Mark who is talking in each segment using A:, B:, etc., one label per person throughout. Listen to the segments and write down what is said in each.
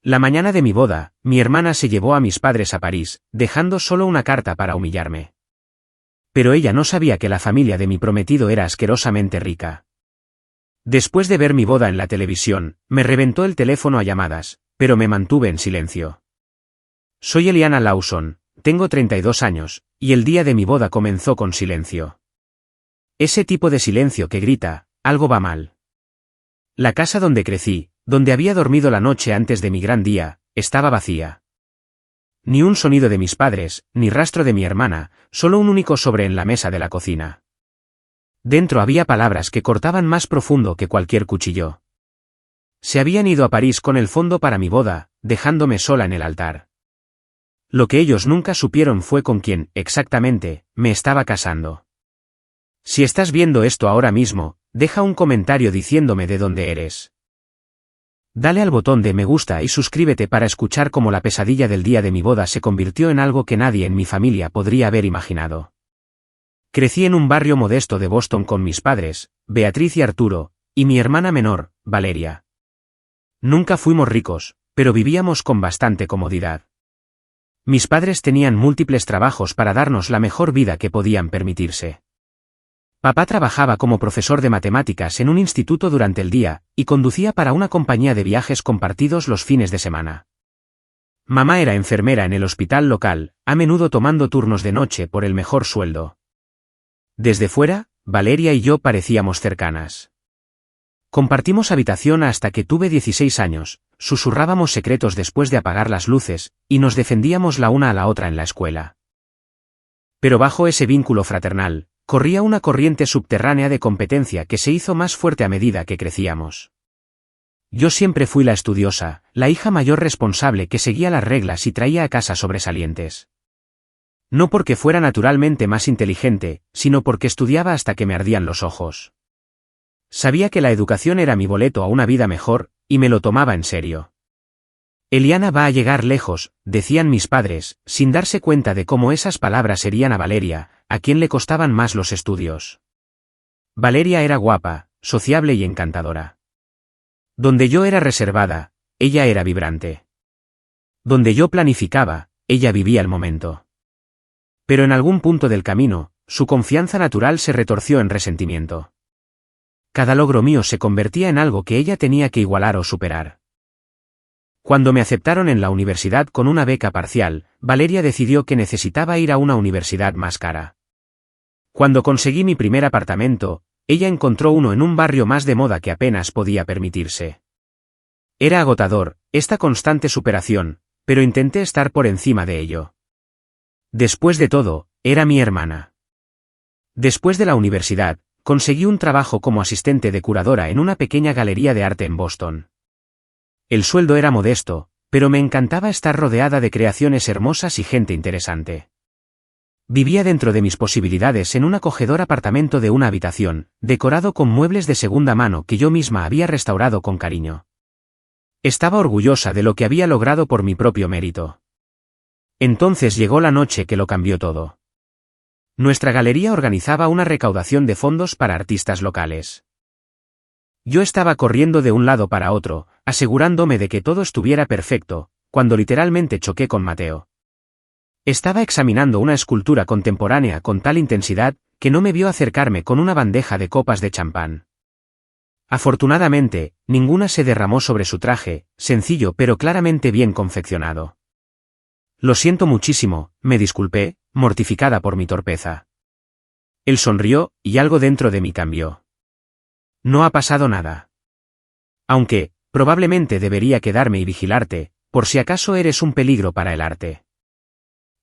A: La mañana de mi boda, mi hermana se llevó a mis padres a París, dejando solo una carta para humillarme. Pero ella no sabía que la familia de mi prometido era asquerosamente rica. Después de ver mi boda en la televisión, me reventó el teléfono a llamadas, pero me mantuve en silencio. Soy Eliana Lawson, tengo 32 años, y el día de mi boda comenzó con silencio. Ese tipo de silencio que grita, algo va mal. La casa donde crecí, donde había dormido la noche antes de mi gran día, estaba vacía. Ni un sonido de mis padres, ni rastro de mi hermana, solo un único sobre en la mesa de la cocina. Dentro había palabras que cortaban más profundo que cualquier cuchillo. Se habían ido a París con el fondo para mi boda, dejándome sola en el altar. Lo que ellos nunca supieron fue con quién, exactamente, me estaba casando. Si estás viendo esto ahora mismo, deja un comentario diciéndome de dónde eres. Dale al botón de me gusta y suscríbete para escuchar cómo la pesadilla del día de mi boda se convirtió en algo que nadie en mi familia podría haber imaginado. Crecí en un barrio modesto de Boston con mis padres, Beatriz y Arturo, y mi hermana menor, Valeria. Nunca fuimos ricos, pero vivíamos con bastante comodidad. Mis padres tenían múltiples trabajos para darnos la mejor vida que podían permitirse. Papá trabajaba como profesor de matemáticas en un instituto durante el día, y conducía para una compañía de viajes compartidos los fines de semana. Mamá era enfermera en el hospital local, a menudo tomando turnos de noche por el mejor sueldo. Desde fuera, Valeria y yo parecíamos cercanas. Compartimos habitación hasta que tuve 16 años, susurrábamos secretos después de apagar las luces, y nos defendíamos la una a la otra en la escuela. Pero bajo ese vínculo fraternal, corría una corriente subterránea de competencia que se hizo más fuerte a medida que crecíamos. Yo siempre fui la estudiosa, la hija mayor responsable que seguía las reglas y traía a casa sobresalientes. No porque fuera naturalmente más inteligente, sino porque estudiaba hasta que me ardían los ojos. Sabía que la educación era mi boleto a una vida mejor, y me lo tomaba en serio. Eliana va a llegar lejos, decían mis padres, sin darse cuenta de cómo esas palabras herían a Valeria, a quien le costaban más los estudios. Valeria era guapa, sociable y encantadora. Donde yo era reservada, ella era vibrante. Donde yo planificaba, ella vivía el momento. Pero en algún punto del camino, su confianza natural se retorció en resentimiento. Cada logro mío se convertía en algo que ella tenía que igualar o superar. Cuando me aceptaron en la universidad con una beca parcial, Valeria decidió que necesitaba ir a una universidad más cara. Cuando conseguí mi primer apartamento, ella encontró uno en un barrio más de moda que apenas podía permitirse. Era agotador, esta constante superación, pero intenté estar por encima de ello. Después de todo, era mi hermana. Después de la universidad, conseguí un trabajo como asistente de curadora en una pequeña galería de arte en Boston. El sueldo era modesto, pero me encantaba estar rodeada de creaciones hermosas y gente interesante. Vivía dentro de mis posibilidades en un acogedor apartamento de una habitación, decorado con muebles de segunda mano que yo misma había restaurado con cariño. Estaba orgullosa de lo que había logrado por mi propio mérito. Entonces llegó la noche que lo cambió todo. Nuestra galería organizaba una recaudación de fondos para artistas locales. Yo estaba corriendo de un lado para otro, asegurándome de que todo estuviera perfecto, cuando literalmente choqué con Mateo. Estaba examinando una escultura contemporánea con tal intensidad, que no me vio acercarme con una bandeja de copas de champán. Afortunadamente, ninguna se derramó sobre su traje, sencillo pero claramente bien confeccionado. Lo siento muchísimo, me disculpé, mortificada por mi torpeza. Él sonrió, y algo dentro de mí cambió. No ha pasado nada. Aunque, probablemente debería quedarme y vigilarte, por si acaso eres un peligro para el arte.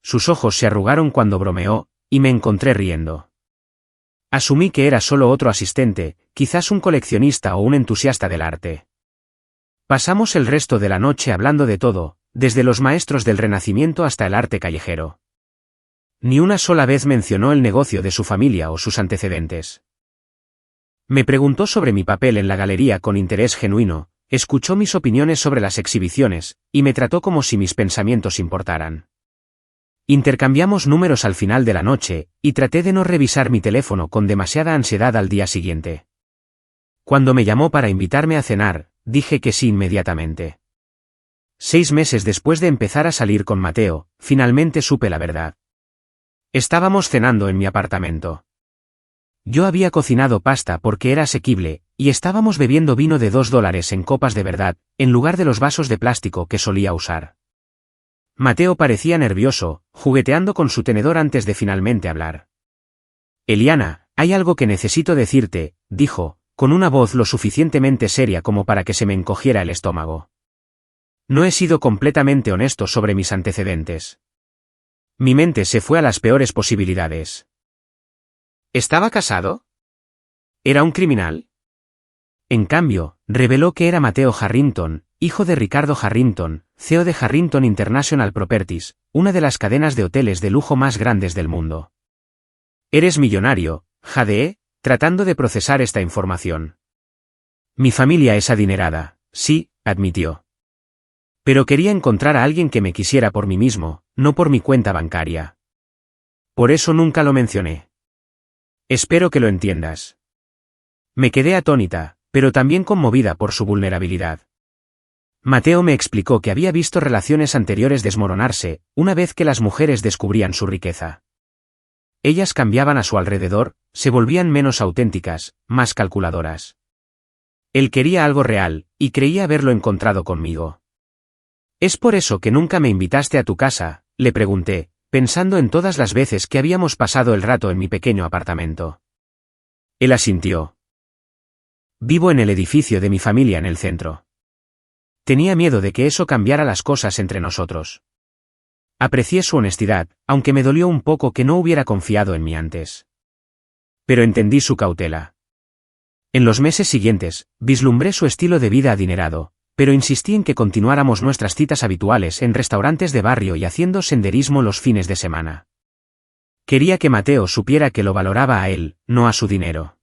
A: Sus ojos se arrugaron cuando bromeó, y me encontré riendo. Asumí que era solo otro asistente, quizás un coleccionista o un entusiasta del arte. Pasamos el resto de la noche hablando de todo, desde los maestros del Renacimiento hasta el arte callejero. Ni una sola vez mencionó el negocio de su familia o sus antecedentes. Me preguntó sobre mi papel en la galería con interés genuino, escuchó mis opiniones sobre las exhibiciones, y me trató como si mis pensamientos importaran. Intercambiamos números al final de la noche, y traté de no revisar mi teléfono con demasiada ansiedad al día siguiente. Cuando me llamó para invitarme a cenar, dije que sí inmediatamente. 6 meses después de empezar a salir con Mateo, finalmente supe la verdad. Estábamos cenando en mi apartamento. Yo había cocinado pasta porque era asequible, y estábamos bebiendo vino de $2 en copas de verdad, en lugar de los vasos de plástico que solía usar. Mateo parecía nervioso, jugueteando con su tenedor antes de finalmente hablar. Eliana, hay algo que necesito decirte, dijo, con una voz lo suficientemente seria como para que se me encogiera el estómago. No he sido completamente honesto sobre mis antecedentes. Mi mente se fue a las peores posibilidades. ¿Estaba casado? ¿Era un criminal? En cambio, reveló que era Mateo Harrington, hijo de Ricardo Harrington, CEO de Harrington International Properties, una de las cadenas de hoteles de lujo más grandes del mundo. Eres millonario, jadeé, tratando de procesar esta información. Mi familia es adinerada, sí, admitió. Pero quería encontrar a alguien que me quisiera por mí mismo, no por mi cuenta bancaria. Por eso nunca lo mencioné. Espero que lo entiendas. Me quedé atónita, pero también conmovida por su vulnerabilidad. Mateo me explicó que había visto relaciones anteriores desmoronarse, una vez que las mujeres descubrían su riqueza. Ellas cambiaban a su alrededor, se volvían menos auténticas, más calculadoras. Él quería algo real, y creía haberlo encontrado conmigo. ¿Es por eso que nunca me invitaste a tu casa?, le pregunté, pensando en todas las veces que habíamos pasado el rato en mi pequeño apartamento. Él asintió. Vivo en el edificio de mi familia en el centro. Tenía miedo de que eso cambiara las cosas entre nosotros. Aprecié su honestidad, aunque me dolió un poco que no hubiera confiado en mí antes. Pero entendí su cautela. En los meses siguientes, vislumbré su estilo de vida adinerado, pero insistí en que continuáramos nuestras citas habituales en restaurantes de barrio y haciendo senderismo los fines de semana. Quería que Mateo supiera que lo valoraba a él, no a su dinero.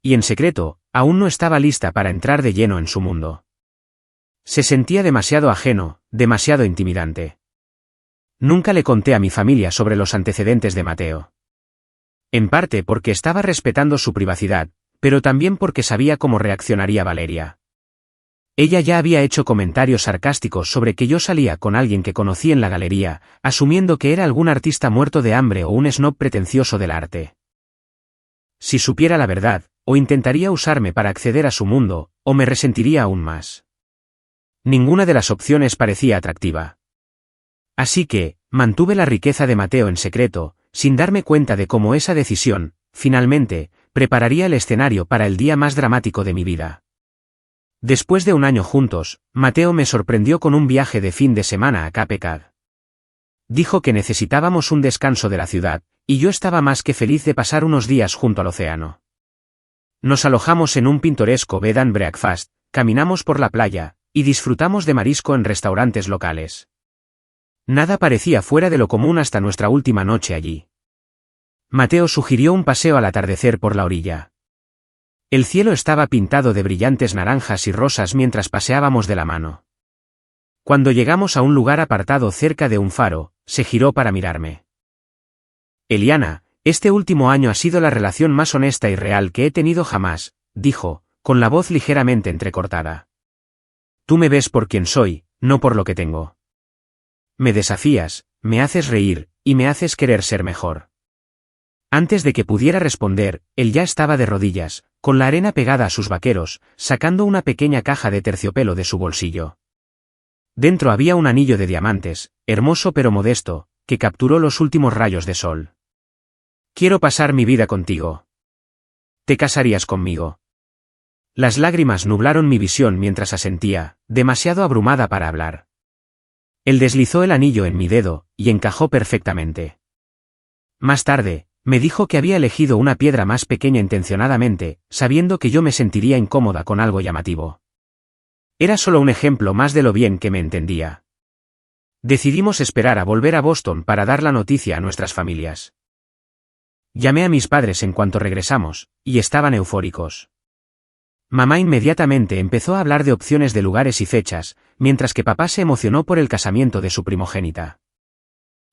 A: Y en secreto, aún no estaba lista para entrar de lleno en su mundo. Se sentía demasiado ajeno, demasiado intimidante. Nunca le conté a mi familia sobre los antecedentes de Mateo. En parte porque estaba respetando su privacidad, pero también porque sabía cómo reaccionaría Valeria. Ella ya había hecho comentarios sarcásticos sobre que yo salía con alguien que conocí en la galería, asumiendo que era algún artista muerto de hambre o un snob pretencioso del arte. Si supiera la verdad, o intentaría usarme para acceder a su mundo, o me resentiría aún más. Ninguna de las opciones parecía atractiva. Así que, mantuve la riqueza de Mateo en secreto, sin darme cuenta de cómo esa decisión, finalmente, prepararía el escenario para el día más dramático de mi vida. Después de un año juntos, Mateo me sorprendió con un viaje de fin de semana a Cape Cod. Dijo que necesitábamos un descanso de la ciudad, y yo estaba más que feliz de pasar unos días junto al océano. Nos alojamos en un pintoresco bed and breakfast, caminamos por la playa, y disfrutamos de marisco en restaurantes locales. Nada parecía fuera de lo común hasta nuestra última noche allí. Mateo sugirió un paseo al atardecer por la orilla. El cielo estaba pintado de brillantes naranjas y rosas mientras paseábamos de la mano. Cuando llegamos a un lugar apartado cerca de un faro, se giró para mirarme. Eliana, este último año ha sido la relación más honesta y real que he tenido jamás, dijo, con la voz ligeramente entrecortada. Tú me ves por quien soy, no por lo que tengo. Me desafías, me haces reír, y me haces querer ser mejor. Antes de que pudiera responder, él ya estaba de rodillas, con la arena pegada a sus vaqueros, sacando una pequeña caja de terciopelo de su bolsillo. Dentro había un anillo de diamantes, hermoso pero modesto, que capturó los últimos rayos de sol. Quiero pasar mi vida contigo. ¿Te casarías conmigo? Las lágrimas nublaron mi visión mientras asentía, demasiado abrumada para hablar. Él deslizó el anillo en mi dedo, y encajó perfectamente. Más tarde, me dijo que había elegido una piedra más pequeña intencionadamente, sabiendo que yo me sentiría incómoda con algo llamativo. Era solo un ejemplo más de lo bien que me entendía. Decidimos esperar a volver a Boston para dar la noticia a nuestras familias. Llamé a mis padres en cuanto regresamos, y estaban eufóricos. Mamá inmediatamente empezó a hablar de opciones de lugares y fechas, mientras que papá se emocionó por el casamiento de su primogénita.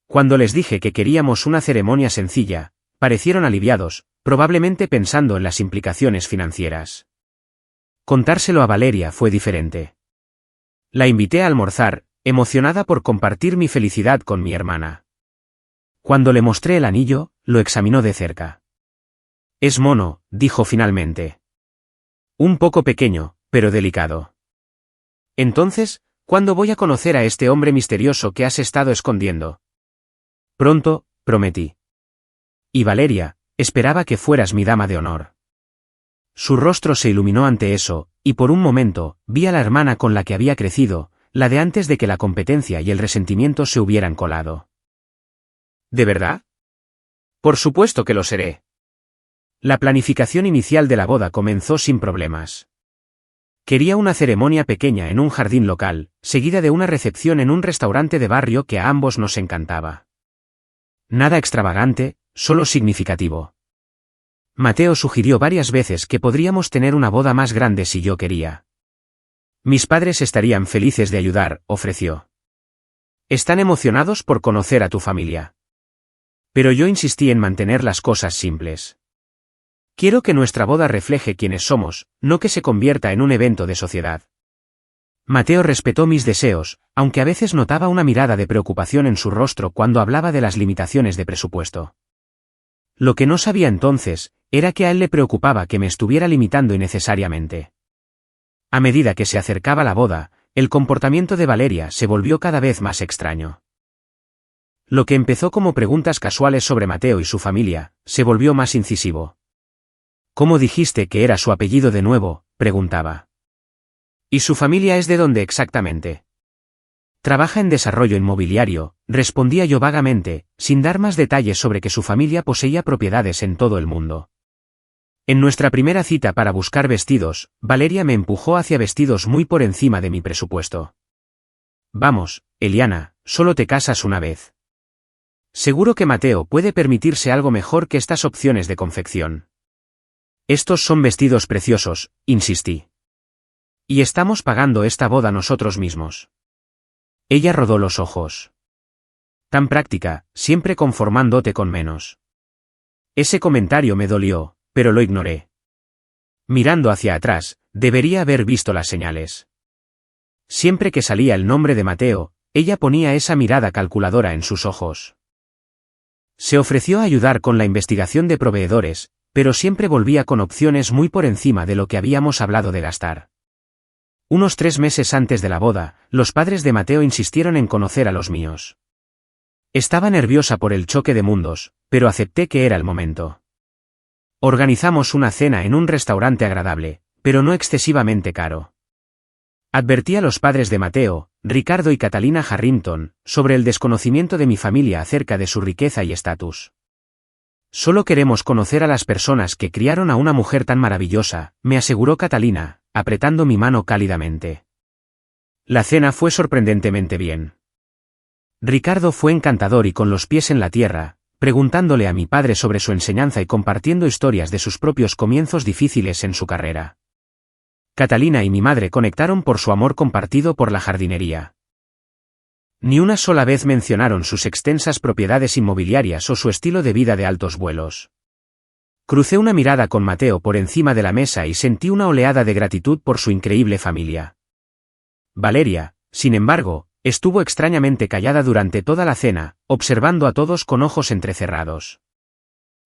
A: Cuando les dije que queríamos una ceremonia sencilla, parecieron aliviados, probablemente pensando en las implicaciones financieras. Contárselo a Valeria fue diferente. La invité a almorzar, emocionada por compartir mi felicidad con mi hermana. Cuando le mostré el anillo, lo examinó de cerca. Es mono, dijo finalmente. Un poco pequeño, pero delicado. Entonces, ¿cuándo voy a conocer a este hombre misterioso que has estado escondiendo? Pronto, prometí. Y Valeria, esperaba que fueras mi dama de honor. Su rostro se iluminó ante eso, y por un momento, vi a la hermana con la que había crecido, la de antes de que la competencia y el resentimiento se hubieran colado. ¿De verdad? Por supuesto que lo seré. La planificación inicial de la boda comenzó sin problemas. Quería una ceremonia pequeña en un jardín local, seguida de una recepción en un restaurante de barrio que a ambos nos encantaba. Nada extravagante, solo significativo. Mateo sugirió varias veces que podríamos tener una boda más grande si yo quería. Mis padres estarían felices de ayudar, ofreció. Están emocionados por conocer a tu familia. Pero yo insistí en mantener las cosas simples. Quiero que nuestra boda refleje quiénes somos, no que se convierta en un evento de sociedad. Mateo respetó mis deseos, aunque a veces notaba una mirada de preocupación en su rostro cuando hablaba de las limitaciones de presupuesto. Lo que no sabía entonces, era que a él le preocupaba que me estuviera limitando innecesariamente. A medida que se acercaba la boda, el comportamiento de Valeria se volvió cada vez más extraño. Lo que empezó como preguntas casuales sobre Mateo y su familia, se volvió más incisivo. ¿Cómo dijiste que era su apellido de nuevo?, preguntaba. ¿Y su familia es de dónde exactamente? Trabaja en desarrollo inmobiliario, respondía yo vagamente, sin dar más detalles sobre que su familia poseía propiedades en todo el mundo. En nuestra primera cita para buscar vestidos, Valeria me empujó hacia vestidos muy por encima de mi presupuesto. Vamos, Eliana, solo te casas una vez. Seguro que Mateo puede permitirse algo mejor que estas opciones de confección. Estos son vestidos preciosos, insistí. Y estamos pagando esta boda nosotros mismos. Ella rodó los ojos. Tan práctica, siempre conformándote con menos. Ese comentario me dolió, pero lo ignoré. Mirando hacia atrás, debería haber visto las señales. Siempre que salía el nombre de Mateo, ella ponía esa mirada calculadora en sus ojos. Se ofreció a ayudar con la investigación de proveedores, pero siempre volvía con opciones muy por encima de lo que habíamos hablado de gastar. Unos 3 meses antes de la boda, los padres de Mateo insistieron en conocer a los míos. Estaba nerviosa por el choque de mundos, pero acepté que era el momento. Organizamos una cena en un restaurante agradable, pero no excesivamente caro. Advertí a los padres de Mateo, Ricardo y Catalina Harrington, sobre el desconocimiento de mi familia acerca de su riqueza y estatus. Solo queremos conocer a las personas que criaron a una mujer tan maravillosa, me aseguró Catalina, apretando mi mano cálidamente. La cena fue sorprendentemente bien. Ricardo fue encantador y con los pies en la tierra, preguntándole a mi padre sobre su enseñanza y compartiendo historias de sus propios comienzos difíciles en su carrera. Catalina y mi madre conectaron por su amor compartido por la jardinería. Ni una sola vez mencionaron sus extensas propiedades inmobiliarias o su estilo de vida de altos vuelos. Crucé una mirada con Mateo por encima de la mesa y sentí una oleada de gratitud por su increíble familia. Valeria, sin embargo, estuvo extrañamente callada durante toda la cena, observando a todos con ojos entrecerrados.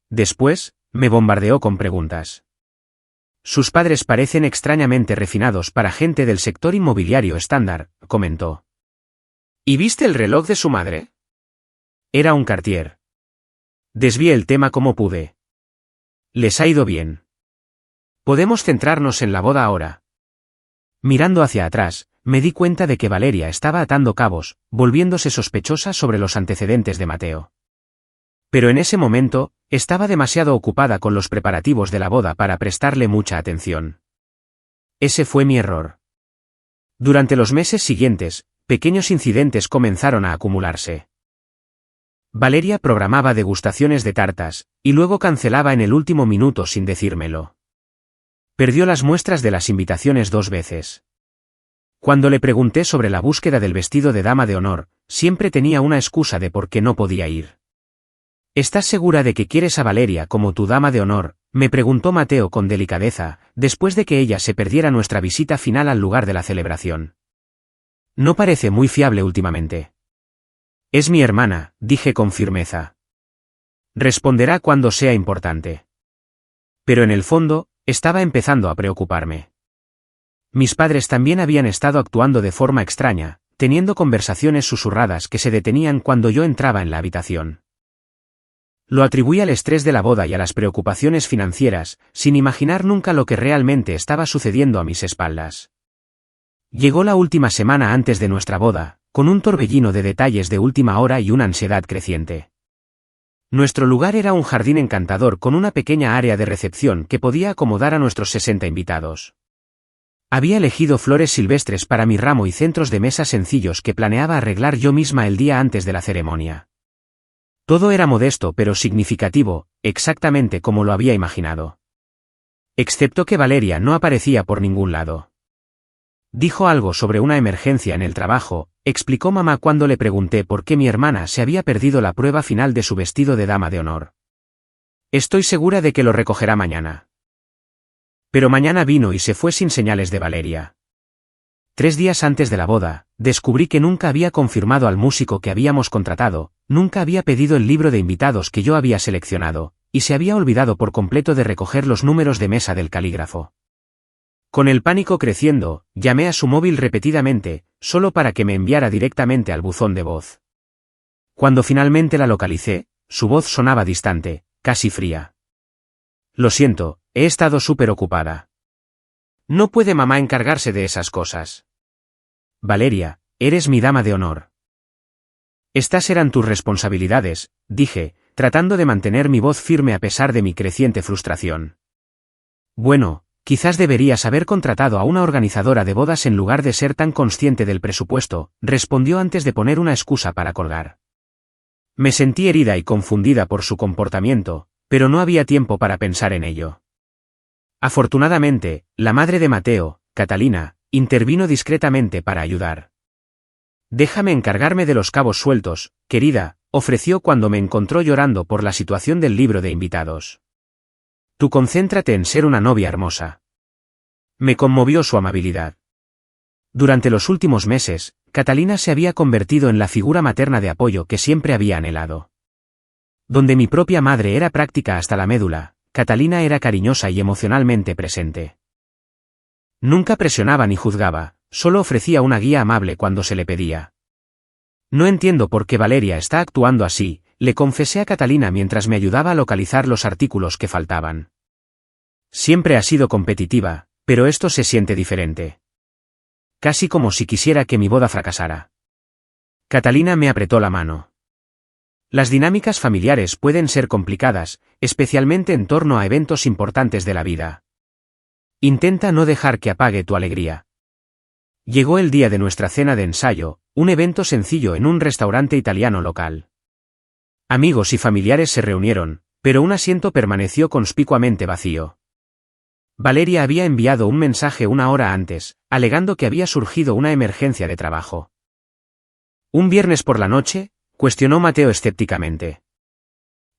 A: Después, me bombardeó con preguntas. Sus padres parecen extrañamente refinados para gente del sector inmobiliario estándar, comentó. ¿Y viste el reloj de su madre? Era un Cartier. Desvié el tema como pude. Les ha ido bien. Podemos centrarnos en la boda ahora. Mirando hacia atrás, me di cuenta de que Valeria estaba atando cabos, volviéndose sospechosa sobre los antecedentes de Mateo. Pero en ese momento, estaba demasiado ocupada con los preparativos de la boda para prestarle mucha atención. Ese fue mi error. Durante los meses siguientes, pequeños incidentes comenzaron a acumularse. Valeria programaba degustaciones de tartas, y luego cancelaba en el último minuto sin decírmelo. Perdió las muestras de las invitaciones 2 veces. Cuando le pregunté sobre la búsqueda del vestido de dama de honor, siempre tenía una excusa de por qué no podía ir. ¿Estás segura de que quieres a Valeria como tu dama de honor?, me preguntó Mateo con delicadeza, después de que ella se perdiera nuestra visita final al lugar de la celebración. No parece muy fiable últimamente. Es mi hermana, dije con firmeza. Responderá cuando sea importante. Pero en el fondo, estaba empezando a preocuparme. Mis padres también habían estado actuando de forma extraña, teniendo conversaciones susurradas que se detenían cuando yo entraba en la habitación. Lo atribuí al estrés de la boda y a las preocupaciones financieras, sin imaginar nunca lo que realmente estaba sucediendo a mis espaldas. Llegó la última semana antes de nuestra boda, con un torbellino de detalles de última hora y una ansiedad creciente. Nuestro lugar era un jardín encantador con una pequeña área de recepción que podía acomodar a nuestros 60 invitados. Había elegido flores silvestres para mi ramo y centros de mesa sencillos que planeaba arreglar yo misma el día antes de la ceremonia. Todo era modesto pero significativo, exactamente como lo había imaginado. Excepto que Valeria no aparecía por ningún lado. Dijo algo sobre una emergencia en el trabajo, explicó mamá cuando le pregunté por qué mi hermana se había perdido la prueba final de su vestido de dama de honor. Estoy segura de que lo recogerá mañana. Pero mañana vino y se fue sin señales de Valeria. 3 días antes de la boda, descubrí que nunca había confirmado al músico que habíamos contratado, nunca había pedido el libro de invitados que yo había seleccionado, y se había olvidado por completo de recoger los números de mesa del calígrafo. Con el pánico creciendo, llamé a su móvil repetidamente, solo para que me enviara directamente al buzón de voz. Cuando finalmente la localicé, su voz sonaba distante, casi fría. Lo siento, he estado súper ocupada. No puede mamá encargarse de esas cosas. Valeria, eres mi dama de honor. Estas eran tus responsabilidades, dije, tratando de mantener mi voz firme a pesar de mi creciente frustración. Bueno, quizás deberías haber contratado a una organizadora de bodas en lugar de ser tan consciente del presupuesto, respondió antes de poner una excusa para colgar. Me sentí herida y confundida por su comportamiento, pero no había tiempo para pensar en ello. Afortunadamente, la madre de Mateo, Catalina, intervino discretamente para ayudar. Déjame encargarme de los cabos sueltos, querida, ofreció cuando me encontró llorando por la situación del libro de invitados. Tú concéntrate en ser una novia hermosa. Me conmovió su amabilidad. Durante los últimos meses, Catalina se había convertido en la figura materna de apoyo que siempre había anhelado. Donde mi propia madre era práctica hasta la médula, Catalina era cariñosa y emocionalmente presente. Nunca presionaba ni juzgaba, solo ofrecía una guía amable cuando se le pedía. No entiendo por qué Valeria está actuando así, le confesé a Catalina mientras me ayudaba a localizar los artículos que faltaban. Siempre ha sido competitiva, pero esto se siente diferente. Casi como si quisiera que mi boda fracasara. Catalina me apretó la mano. Las dinámicas familiares pueden ser complicadas, especialmente en torno a eventos importantes de la vida. Intenta no dejar que apague tu alegría. Llegó el día de nuestra cena de ensayo, un evento sencillo en un restaurante italiano local. Amigos y familiares se reunieron, pero un asiento permaneció conspicuamente vacío. Valeria había enviado un mensaje una hora antes, alegando que había surgido una emergencia de trabajo. ¿Un viernes por la noche?, cuestionó Mateo escépticamente.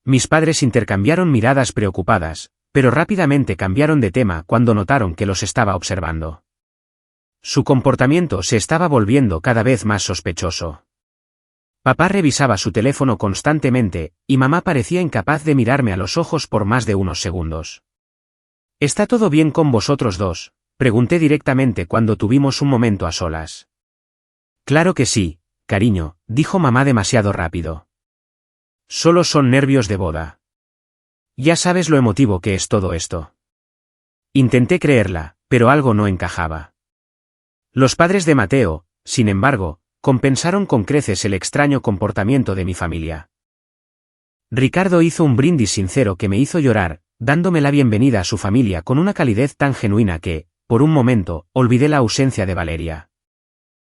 A: Mis padres intercambiaron miradas preocupadas, pero rápidamente cambiaron de tema cuando notaron que los estaba observando. Su comportamiento se estaba volviendo cada vez más sospechoso. Papá revisaba su teléfono constantemente, y mamá parecía incapaz de mirarme a los ojos por más de unos segundos. ¿Está todo bien con vosotros dos?, pregunté directamente cuando tuvimos un momento a solas. Claro que sí, cariño, dijo mamá demasiado rápido. Solo son nervios de boda. Ya sabes lo emotivo que es todo esto. Intenté creerla, pero algo no encajaba. Los padres de Mateo, sin embargo, compensaron con creces el extraño comportamiento de mi familia. Ricardo hizo un brindis sincero que me hizo llorar, dándome la bienvenida a su familia con una calidez tan genuina que, por un momento, olvidé la ausencia de Valeria.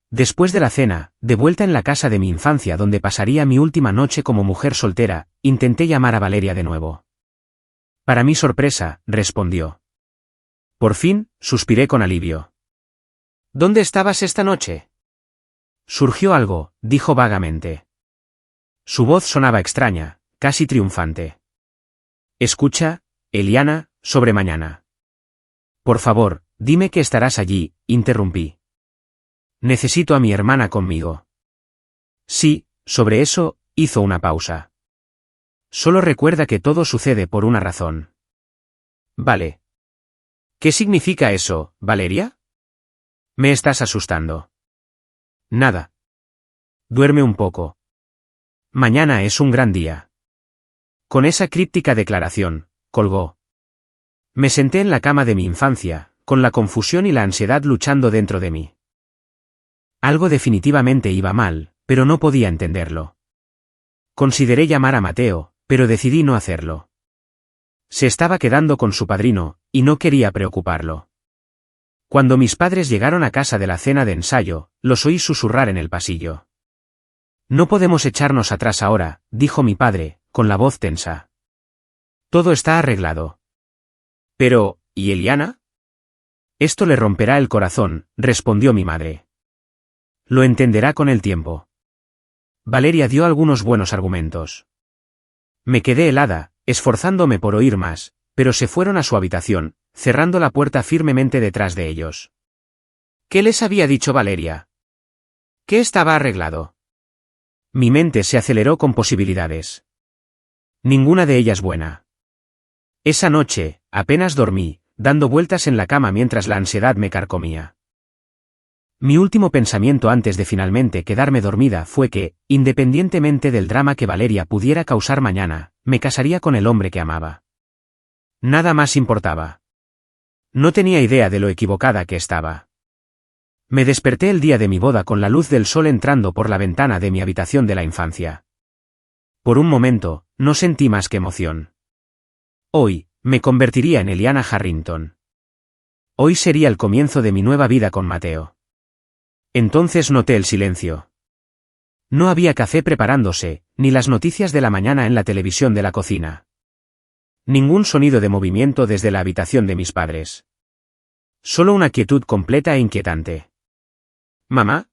A: Después de la cena, de vuelta en la casa de mi infancia donde pasaría mi última noche como mujer soltera, intenté llamar a Valeria de nuevo. Para mi sorpresa, respondió. Por fin, suspiré con alivio. ¿Dónde estabas esta noche? Surgió algo, dijo vagamente. Su voz sonaba extraña, casi triunfante. Escucha, Eliana, sobre mañana. Por favor, dime que estarás allí, interrumpí. Necesito a mi hermana conmigo. Sí, sobre eso, hizo una pausa. Solo recuerda que todo sucede por una razón. Vale. ¿Qué significa eso, Valeria? Me estás asustando. Nada. Duerme un poco. Mañana es un gran día. Con esa críptica declaración, colgó. Me senté en la cama de mi infancia, con la confusión y la ansiedad luchando dentro de mí. Algo definitivamente iba mal, pero no podía entenderlo. Consideré llamar a Mateo, pero decidí no hacerlo. Se estaba quedando con su padrino, y no quería preocuparlo. Cuando mis padres llegaron a casa de la cena de ensayo, los oí susurrar en el pasillo. No podemos echarnos atrás ahora, dijo mi padre, con la voz tensa. Todo está arreglado. Pero, ¿y Eliana? Esto le romperá el corazón, respondió mi madre. Lo entenderá con el tiempo. Valeria dio algunos buenos argumentos. Me quedé helada, esforzándome por oír más, pero se fueron a su habitación, cerrando la puerta firmemente detrás de ellos. ¿Qué les había dicho Valeria? ¿Qué estaba arreglado? Mi mente se aceleró con posibilidades. Ninguna de ellas buena. Esa noche, apenas dormí, dando vueltas en la cama mientras la ansiedad me carcomía. Mi último pensamiento antes de finalmente quedarme dormida fue que, independientemente del drama que Valeria pudiera causar mañana, me casaría con el hombre que amaba. Nada más importaba. No tenía idea de lo equivocada que estaba. Me desperté el día de mi boda con la luz del sol entrando por la ventana de mi habitación de la infancia. Por un momento, no sentí más que emoción. Hoy, me convertiría en Eliana Harrington. Hoy sería el comienzo de mi nueva vida con Mateo. Entonces noté el silencio. No había café preparándose, ni las noticias de la mañana en la televisión de la cocina. Ningún sonido de movimiento desde la habitación de mis padres. Solo una quietud completa e inquietante. ¿Mamá?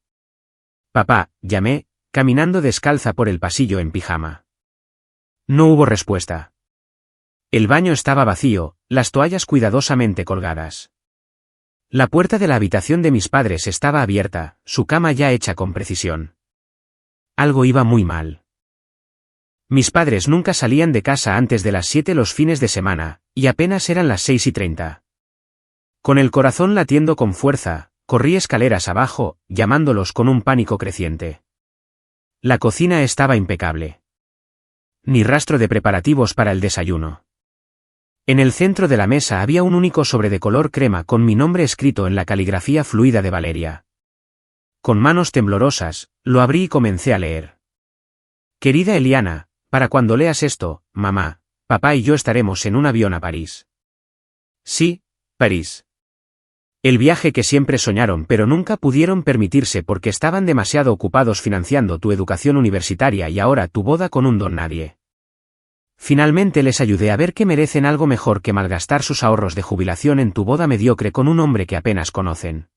A: Papá, llamé, caminando descalza por el pasillo en pijama. No hubo respuesta. El baño estaba vacío, las toallas cuidadosamente colgadas. La puerta de la habitación de mis padres estaba abierta, su cama ya hecha con precisión. Algo iba muy mal. Mis padres nunca salían de casa antes de las 7 los fines de semana, y apenas eran las 6:30. Con el corazón latiendo con fuerza, corrí escaleras abajo, llamándolos con un pánico creciente. La cocina estaba impecable. Ni rastro de preparativos para el desayuno. En el centro de la mesa había un único sobre de color crema con mi nombre escrito en la caligrafía fluida de Valeria. Con manos temblorosas, lo abrí y comencé a leer. Querida Eliana, para cuando leas esto, mamá, papá y yo estaremos en un avión a París. Sí, París. El viaje que siempre soñaron pero nunca pudieron permitirse porque estaban demasiado ocupados financiando tu educación universitaria y ahora tu boda con un don nadie. Finalmente les ayudé a ver que merecen algo mejor que malgastar sus ahorros de jubilación en tu boda mediocre con un hombre que apenas conocen.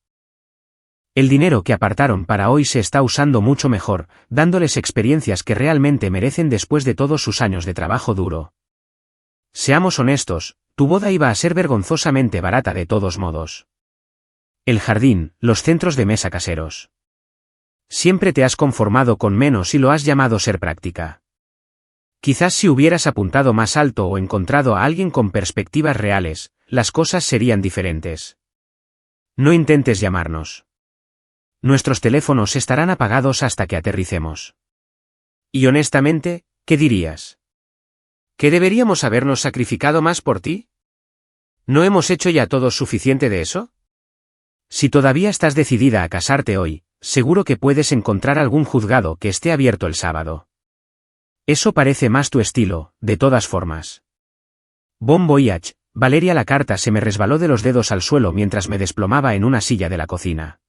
A: El dinero que apartaron para hoy se está usando mucho mejor, dándoles experiencias que realmente merecen después de todos sus años de trabajo duro. Seamos honestos, tu boda iba a ser vergonzosamente barata de todos modos. El jardín, los centros de mesa caseros. Siempre te has conformado con menos y lo has llamado ser práctica. Quizás si hubieras apuntado más alto o encontrado a alguien con perspectivas reales, las cosas serían diferentes. No intentes llamarnos. Nuestros teléfonos estarán apagados hasta que aterricemos. Y honestamente, ¿qué dirías? ¿Que deberíamos habernos sacrificado más por ti? ¿No hemos hecho ya todo suficiente de eso? Si todavía estás decidida a casarte hoy, seguro que puedes encontrar algún juzgado que esté abierto el sábado. Eso parece más tu estilo, de todas formas. Bon voyage, Valeria. La carta se me resbaló de los dedos al suelo mientras me desplomaba en una silla de la cocina.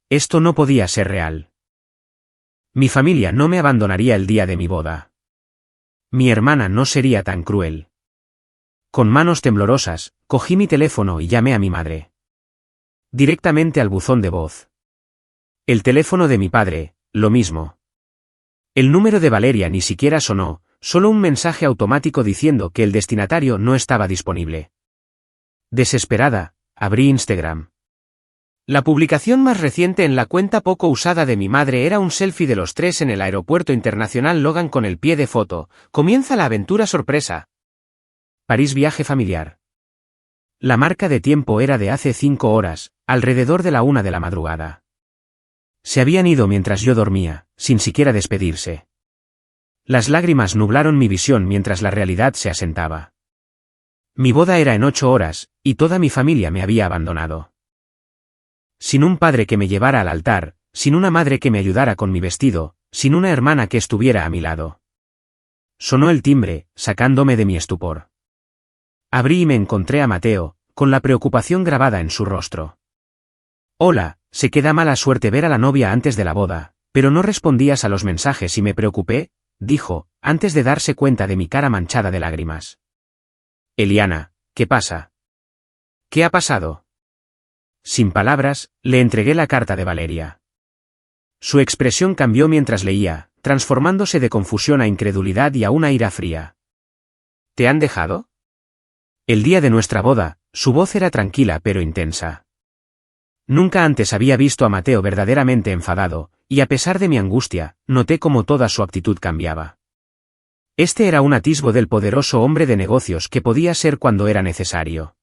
A: Esto no podía ser real. Mi familia no me abandonaría el día de mi boda. Mi hermana no sería tan cruel. Con manos temblorosas, cogí mi teléfono y llamé a mi madre. Directamente al buzón de voz. El teléfono de mi padre, lo mismo. El número de Valeria ni siquiera sonó, solo un mensaje automático diciendo que el destinatario no estaba disponible. Desesperada, abrí Instagram. La publicación más reciente en la cuenta poco usada de mi madre era un selfie de los tres en el aeropuerto internacional Logan con el pie de foto. Comienza la aventura sorpresa. París viaje familiar. La marca de tiempo era de hace 5 horas, alrededor de la 1 de la madrugada. Se habían ido mientras yo dormía, sin siquiera despedirse. Las lágrimas nublaron mi visión mientras la realidad se asentaba. Mi boda era en 8 horas, y toda mi familia me había abandonado. Sin un padre que me llevara al altar, sin una madre que me ayudara con mi vestido, sin una hermana que estuviera a mi lado. Sonó el timbre, sacándome de mi estupor. Abrí y me encontré a Mateo, con la preocupación grabada en su rostro. Hola, sé que da mala suerte ver a la novia antes de la boda, pero no respondías a los mensajes y me preocupé, dijo, antes de darse cuenta de mi cara manchada de lágrimas. Eliana, ¿qué pasa? ¿Qué ha pasado? Sin palabras, le entregué la carta de Valeria. Su expresión cambió mientras leía, transformándose de confusión a incredulidad y a una ira fría. ¿Te han dejado? El día de nuestra boda, su voz era tranquila pero intensa. Nunca antes había visto a Mateo verdaderamente enfadado, y a pesar de mi angustia, noté cómo toda su actitud cambiaba. Este era un atisbo del poderoso hombre de negocios que podía ser cuando era necesario.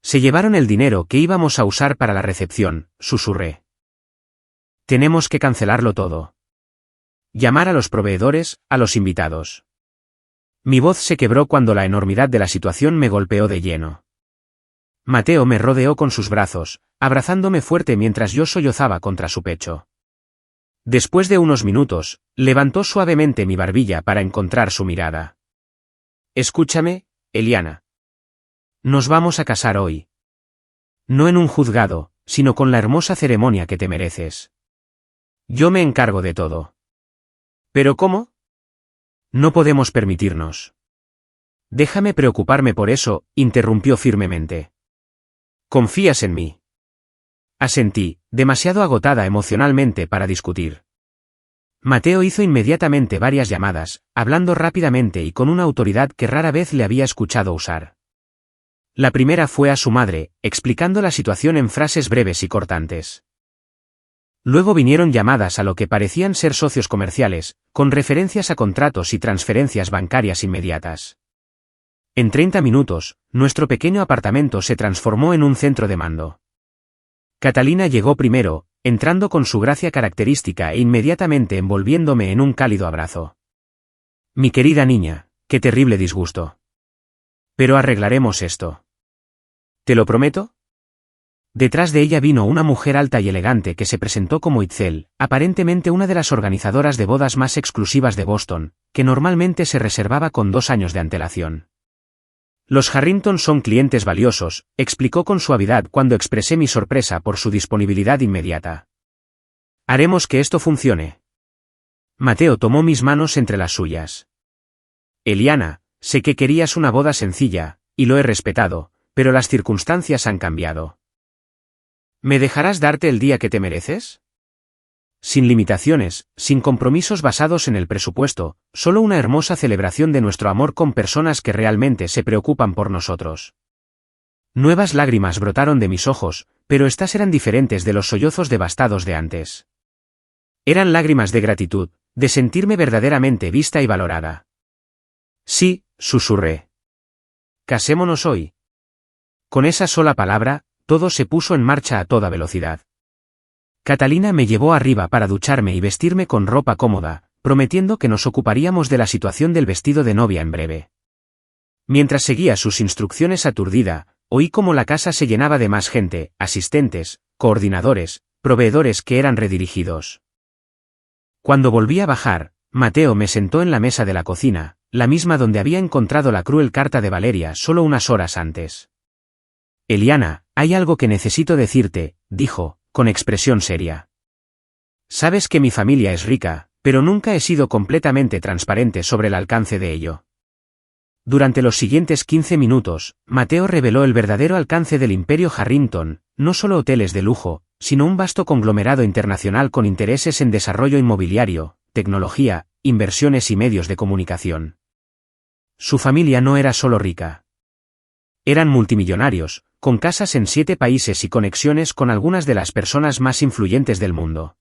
A: Se llevaron el dinero que íbamos a usar para la recepción, susurré. Tenemos que cancelarlo todo. Llamar a los proveedores, a los invitados. Mi voz se quebró cuando la enormidad de la situación me golpeó de lleno. Mateo me rodeó con sus brazos, abrazándome fuerte mientras yo sollozaba contra su pecho. Después de unos minutos, levantó suavemente mi barbilla para encontrar su mirada. Escúchame, Eliana. Nos vamos a casar hoy. No en un juzgado, sino con la hermosa ceremonia que te mereces. Yo me encargo de todo. ¿Pero cómo? No podemos permitirnos. Déjame preocuparme por eso, interrumpió firmemente. ¿Confías en mí? Asentí, demasiado agotada emocionalmente para discutir. Mateo hizo inmediatamente varias llamadas, hablando rápidamente y con una autoridad que rara vez le había escuchado usar. La primera fue a su madre, explicando la situación en frases breves y cortantes. Luego vinieron llamadas a lo que parecían ser socios comerciales, con referencias a contratos y transferencias bancarias inmediatas. En 30 minutos, nuestro pequeño apartamento se transformó en un centro de mando. Catalina llegó primero, entrando con su gracia característica e inmediatamente envolviéndome en un cálido abrazo. Mi querida niña, qué terrible disgusto. Pero arreglaremos esto. ¿Te lo prometo? Detrás de ella vino una mujer alta y elegante que se presentó como Itzel, aparentemente una de las organizadoras de bodas más exclusivas de Boston, que normalmente se reservaba con 2 años de antelación. Los Harrington son clientes valiosos, explicó con suavidad cuando expresé mi sorpresa por su disponibilidad inmediata. Haremos que esto funcione. Mateo tomó mis manos entre las suyas. Eliana, sé que querías una boda sencilla, y lo he respetado, pero las circunstancias han cambiado. ¿Me dejarás darte el día que te mereces? Sin limitaciones, sin compromisos basados en el presupuesto, solo una hermosa celebración de nuestro amor con personas que realmente se preocupan por nosotros. Nuevas lágrimas brotaron de mis ojos, pero estas eran diferentes de los sollozos devastados de antes. Eran lágrimas de gratitud, de sentirme verdaderamente vista y valorada. Sí, susurré. Casémonos hoy. Con esa sola palabra, todo se puso en marcha a toda velocidad. Catalina me llevó arriba para ducharme y vestirme con ropa cómoda, prometiendo que nos ocuparíamos de la situación del vestido de novia en breve. Mientras seguía sus instrucciones aturdida, oí cómo la casa se llenaba de más gente, asistentes, coordinadores, proveedores que eran redirigidos. Cuando volví a bajar, Mateo me sentó en la mesa de la cocina, la misma donde había encontrado la cruel carta de Valeria solo unas horas antes. Eliana, hay algo que necesito decirte, dijo, con expresión seria. Sabes que mi familia es rica, pero nunca he sido completamente transparente sobre el alcance de ello. Durante los siguientes 15 minutos, Mateo reveló el verdadero alcance del imperio Harrington, no solo hoteles de lujo, sino un vasto conglomerado internacional con intereses en desarrollo inmobiliario, tecnología, inversiones y medios de comunicación. Su familia no era solo rica. Eran multimillonarios, con casas en 7 países y conexiones con algunas de las personas más influyentes del mundo.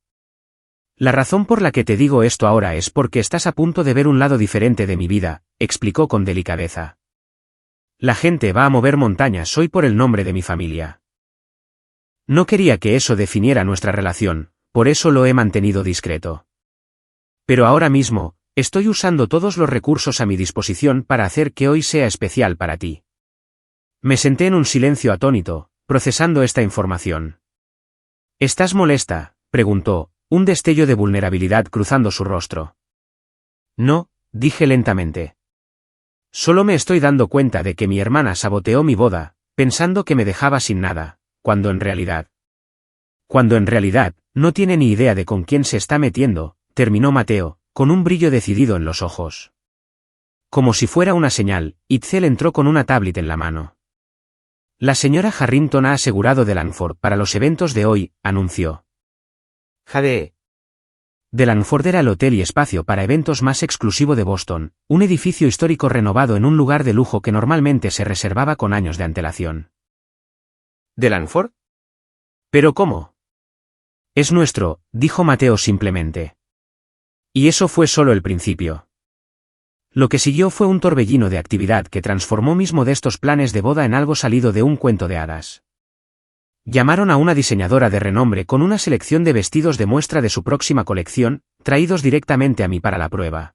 A: La razón por la que te digo esto ahora es porque estás a punto de ver un lado diferente de mi vida, explicó con delicadeza. La gente va a mover montañas hoy por el nombre de mi familia. No quería que eso definiera nuestra relación, por eso lo he mantenido discreto. Pero ahora mismo, estoy usando todos los recursos a mi disposición para hacer que hoy sea especial para ti. Me senté en un silencio atónito, procesando esta información. ¿Estás molesta?, preguntó, un destello de vulnerabilidad cruzando su rostro. No, dije lentamente. Solo me estoy dando cuenta de que mi hermana saboteó mi boda, pensando que me dejaba sin nada, cuando en realidad, no tiene ni idea de con quién se está metiendo, terminó Mateo, con un brillo decidido en los ojos. Como si fuera una señal, Itzel entró con una tablet en la mano. La señora Harrington ha asegurado de Langford para los eventos de hoy, anunció. Jade. The Langford era el hotel y espacio para eventos más exclusivo de Boston, un edificio histórico renovado en un lugar de lujo que normalmente se reservaba con años de antelación. ¿The Langford? ¿Pero cómo? Es nuestro, dijo Mateo simplemente. Y eso fue solo el principio. Lo que siguió fue un torbellino de actividad que transformó mis modestos planes de boda en algo salido de un cuento de hadas. Llamaron a una diseñadora de renombre con una selección de vestidos de muestra de su próxima colección, traídos directamente a mí para la prueba.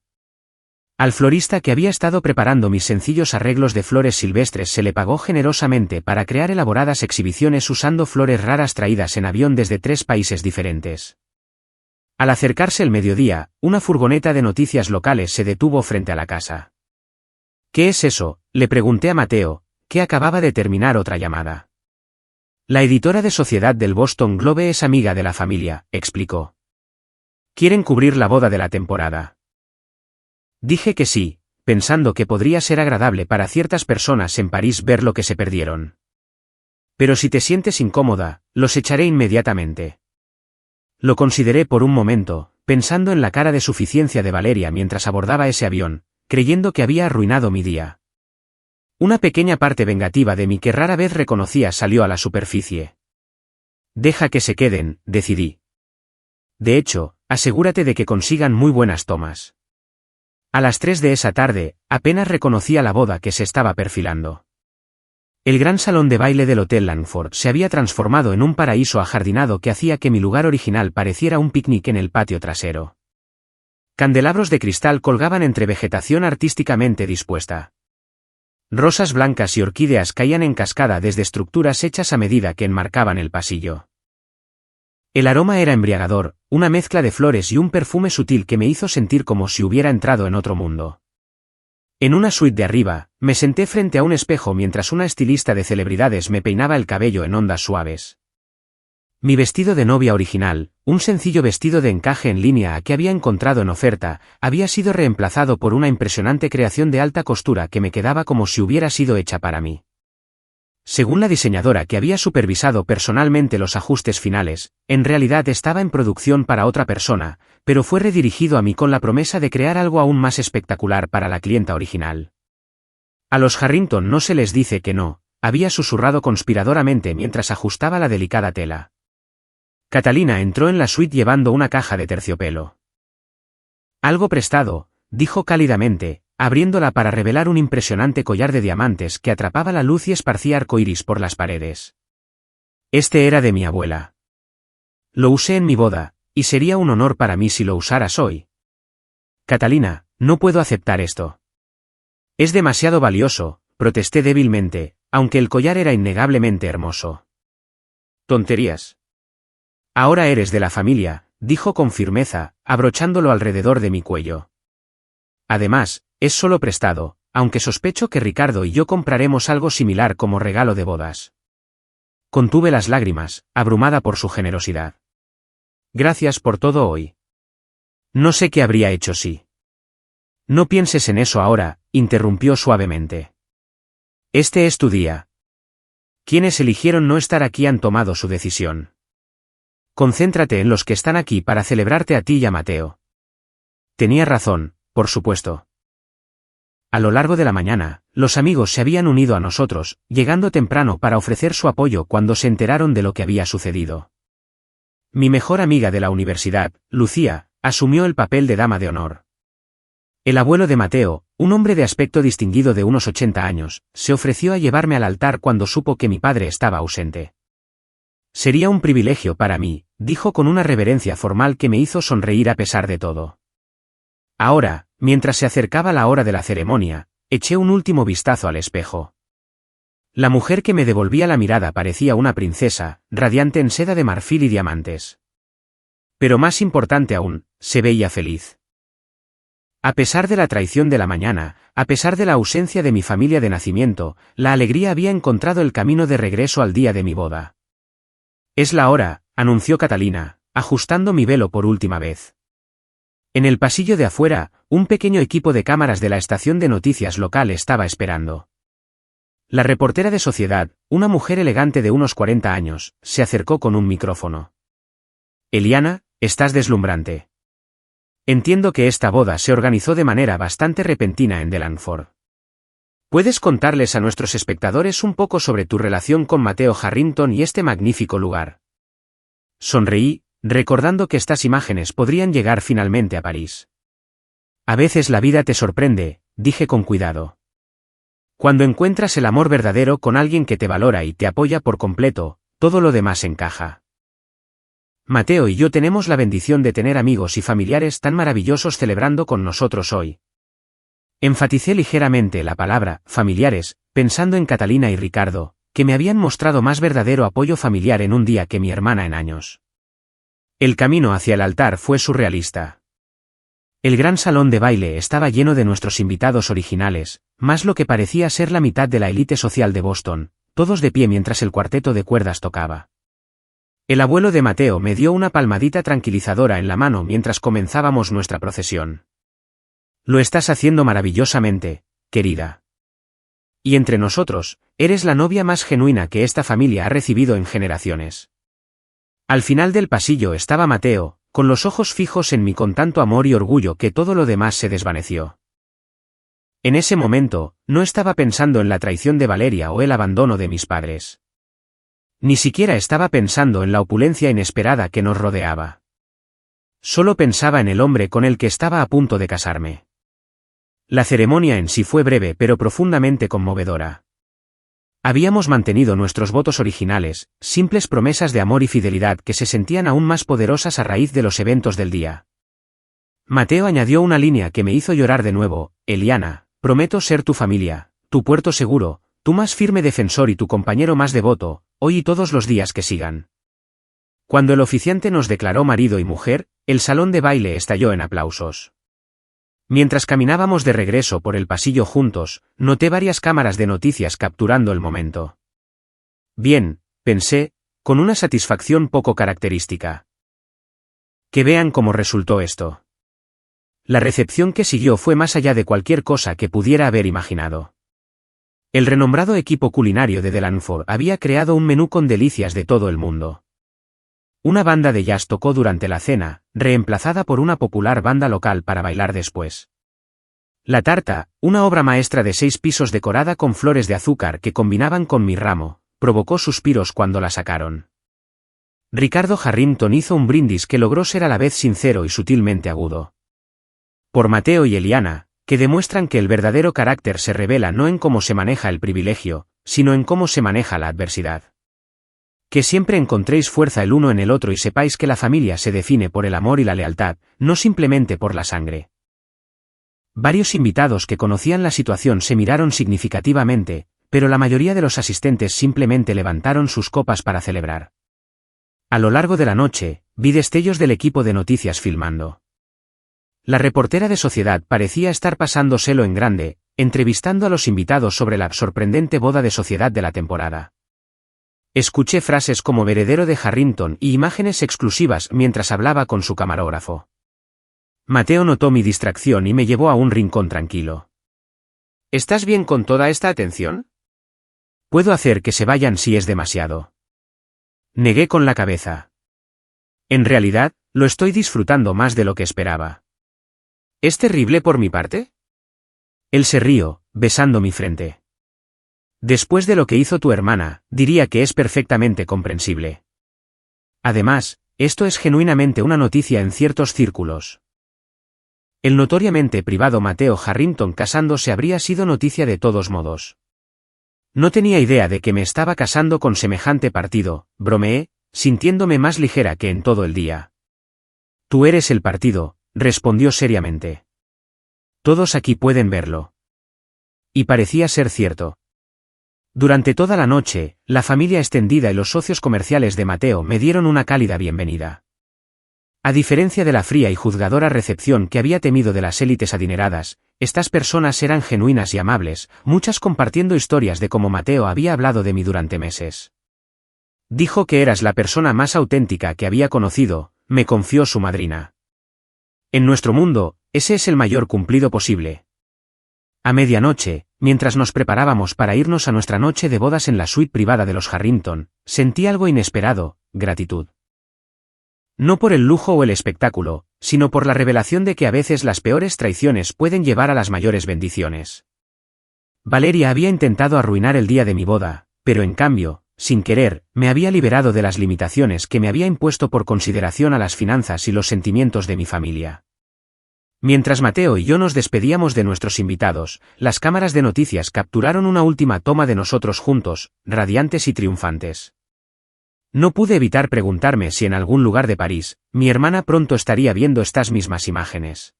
A: Al florista que había estado preparando mis sencillos arreglos de flores silvestres se le pagó generosamente para crear elaboradas exhibiciones usando flores raras traídas en avión desde 3 países diferentes. Al acercarse el mediodía, una furgoneta de noticias locales se detuvo frente a la casa. ¿Qué es eso?, le pregunté a Mateo, que acababa de terminar otra llamada. La editora de Sociedad del Boston Globe es amiga de la familia, explicó. ¿Quieren cubrir la boda de la temporada? Dije que sí, pensando que podría ser agradable para ciertas personas en París ver lo que se perdieron. Pero si te sientes incómoda, los echaré inmediatamente. Lo consideré por un momento, pensando en la cara de suficiencia de Valeria mientras abordaba ese avión, creyendo que había arruinado mi día. Una pequeña parte vengativa de mí que rara vez reconocía salió a la superficie. Deja que se queden, decidí. De hecho, asegúrate de que consigan muy buenas tomas. A las 3 de esa tarde, apenas reconocía la boda que se estaba perfilando. El gran salón de baile del Hotel Langford se había transformado en un paraíso ajardinado que hacía que mi lugar original pareciera un picnic en el patio trasero. Candelabros de cristal colgaban entre vegetación artísticamente dispuesta. Rosas blancas y orquídeas caían en cascada desde estructuras hechas a medida que enmarcaban el pasillo. El aroma era embriagador, una mezcla de flores y un perfume sutil que me hizo sentir como si hubiera entrado en otro mundo. En una suite de arriba, me senté frente a un espejo mientras una estilista de celebridades me peinaba el cabello en ondas suaves. Mi vestido de novia original, un sencillo vestido de encaje en línea que había encontrado en oferta, había sido reemplazado por una impresionante creación de alta costura que me quedaba como si hubiera sido hecha para mí. Según la diseñadora que había supervisado personalmente los ajustes finales, en realidad estaba en producción para otra persona, pero fue redirigido a mí con la promesa de crear algo aún más espectacular para la clienta original. A los Harrington no se les dice que no, había susurrado conspiradoramente mientras ajustaba la delicada tela. Catalina entró en la suite llevando una caja de terciopelo. Algo prestado, dijo cálidamente, abriéndola para revelar un impresionante collar de diamantes que atrapaba la luz y esparcía arcoíris por las paredes. Este era de mi abuela. Lo usé en mi boda, y sería un honor para mí si lo usaras hoy. Catalina, no puedo aceptar esto. Es demasiado valioso, protesté débilmente, aunque el collar era innegablemente hermoso. Tonterías. Ahora eres de la familia, dijo con firmeza, abrochándolo alrededor de mi cuello. Además, es solo prestado, aunque sospecho que Ricardo y yo compraremos algo similar como regalo de bodas. Contuve las lágrimas, abrumada por su generosidad. Gracias por todo hoy. No sé qué habría hecho si. No pienses en eso ahora, interrumpió suavemente. Este es tu día. Quienes eligieron no estar aquí han tomado su decisión. Concéntrate en los que están aquí para celebrarte a ti y a Mateo. Tenía razón, por supuesto. A lo largo de la mañana, los amigos se habían unido a nosotros, llegando temprano para ofrecer su apoyo cuando se enteraron de lo que había sucedido. Mi mejor amiga de la universidad, Lucía, asumió el papel de dama de honor. El abuelo de Mateo, un hombre de aspecto distinguido de unos 80 años, se ofreció a llevarme al altar cuando supo que mi padre estaba ausente. Sería un privilegio para mí, dijo con una reverencia formal que me hizo sonreír a pesar de todo. Ahora, mientras se acercaba la hora de la ceremonia, eché un último vistazo al espejo. La mujer que me devolvía la mirada parecía una princesa, radiante en seda de marfil y diamantes. Pero más importante aún, se veía feliz. A pesar de la traición de la mañana, a pesar de la ausencia de mi familia de nacimiento, la alegría había encontrado el camino de regreso al día de mi boda. Es la hora, anunció Catalina, ajustando mi velo por última vez. En el pasillo de afuera, un pequeño equipo de cámaras de la estación de noticias local estaba esperando. La reportera de Sociedad, una mujer elegante de unos 40 años, se acercó con un micrófono. Eliana, estás deslumbrante. Entiendo que esta boda se organizó de manera bastante repentina en Delanford. ¿Puedes contarles a nuestros espectadores un poco sobre tu relación con Mateo Harrington y este magnífico lugar? Sonreí, recordando que estas imágenes podrían llegar finalmente a París. A veces la vida te sorprende, dije con cuidado. Cuando encuentras el amor verdadero con alguien que te valora y te apoya por completo, todo lo demás encaja. Mateo y yo tenemos la bendición de tener amigos y familiares tan maravillosos celebrando con nosotros hoy. Enfaticé ligeramente la palabra familiares, pensando en Catalina y Ricardo, que me habían mostrado más verdadero apoyo familiar en un día que mi hermana en años. El camino hacia el altar fue surrealista. El gran salón de baile estaba lleno de nuestros invitados originales, más lo que parecía ser la mitad de la élite social de Boston, todos de pie mientras el cuarteto de cuerdas tocaba. El abuelo de Mateo me dio una palmadita tranquilizadora en la mano mientras comenzábamos nuestra procesión. Lo estás haciendo maravillosamente, querida. Y entre nosotros, eres la novia más genuina que esta familia ha recibido en generaciones. Al final del pasillo estaba Mateo, con los ojos fijos en mí con tanto amor y orgullo que todo lo demás se desvaneció. En ese momento, no estaba pensando en la traición de Valeria o el abandono de mis padres. Ni siquiera estaba pensando en la opulencia inesperada que nos rodeaba. Solo pensaba en el hombre con el que estaba a punto de casarme. La ceremonia en sí fue breve pero profundamente conmovedora. Habíamos mantenido nuestros votos originales, simples promesas de amor y fidelidad que se sentían aún más poderosas a raíz de los eventos del día. Mateo añadió una línea que me hizo llorar de nuevo: Eliana, prometo ser tu familia, tu puerto seguro, tu más firme defensor y tu compañero más devoto, hoy y todos los días que sigan. Cuando el oficiante nos declaró marido y mujer, el salón de baile estalló en aplausos. Mientras caminábamos de regreso por el pasillo juntos, noté varias cámaras de noticias capturando el momento. Bien, pensé, con una satisfacción poco característica. Que vean cómo resultó esto. La recepción que siguió fue más allá de cualquier cosa que pudiera haber imaginado. El renombrado equipo culinario de Delanford había creado un menú con delicias de todo el mundo. Una banda de jazz tocó durante la cena, reemplazada por una popular banda local para bailar después. La tarta, una obra maestra de 6 pisos decorada con flores de azúcar que combinaban con mi ramo, provocó suspiros cuando la sacaron. Ricardo Harrington hizo un brindis que logró ser a la vez sincero y sutilmente agudo. Por Mateo y Eliana, que demuestran que el verdadero carácter se revela no en cómo se maneja el privilegio, sino en cómo se maneja la adversidad. Que siempre encontréis fuerza el uno en el otro y sepáis que la familia se define por el amor y la lealtad, no simplemente por la sangre. Varios invitados que conocían la situación se miraron significativamente, pero la mayoría de los asistentes simplemente levantaron sus copas para celebrar. A lo largo de la noche, vi destellos del equipo de noticias filmando. La reportera de Sociedad parecía estar pasándoselo en grande, entrevistando a los invitados sobre la sorprendente boda de sociedad de la temporada. Escuché frases como heredero de Harrington y imágenes exclusivas mientras hablaba con su camarógrafo. Mateo notó mi distracción y me llevó a un rincón tranquilo. ¿Estás bien con toda esta atención? Puedo hacer que se vayan si es demasiado. Negué con la cabeza. En realidad, lo estoy disfrutando más de lo que esperaba. ¿Es terrible por mi parte? Él se rió, besando mi frente. Después de lo que hizo tu hermana, diría que es perfectamente comprensible. Además, esto es genuinamente una noticia en ciertos círculos. El notoriamente privado Mateo Harrington casándose habría sido noticia de todos modos. No tenía idea de que me estaba casando con semejante partido, bromeé, sintiéndome más ligera que en todo el día. Tú eres el partido, respondió seriamente. Todos aquí pueden verlo. Y parecía ser cierto. Durante toda la noche, la familia extendida y los socios comerciales de Mateo me dieron una cálida bienvenida. A diferencia de la fría y juzgadora recepción que había temido de las élites adineradas, estas personas eran genuinas y amables, muchas compartiendo historias de cómo Mateo había hablado de mí durante meses. Dijo que eras la persona más auténtica que había conocido, me confió su madrina. En nuestro mundo, ese es el mayor cumplido posible. A medianoche, mientras nos preparábamos para irnos a nuestra noche de bodas en la suite privada de los Harrington, sentí algo inesperado, gratitud. No por el lujo o el espectáculo, sino por la revelación de que a veces las peores traiciones pueden llevar a las mayores bendiciones. Valeria había intentado arruinar el día de mi boda, pero en cambio, sin querer, me había liberado de las limitaciones que me había impuesto por consideración a las finanzas y los sentimientos de mi familia. Mientras Mateo y yo nos despedíamos de nuestros invitados, las cámaras de noticias capturaron una última toma de nosotros juntos, radiantes y triunfantes. No pude evitar preguntarme si en algún lugar de París, mi hermana pronto estaría viendo estas mismas imágenes.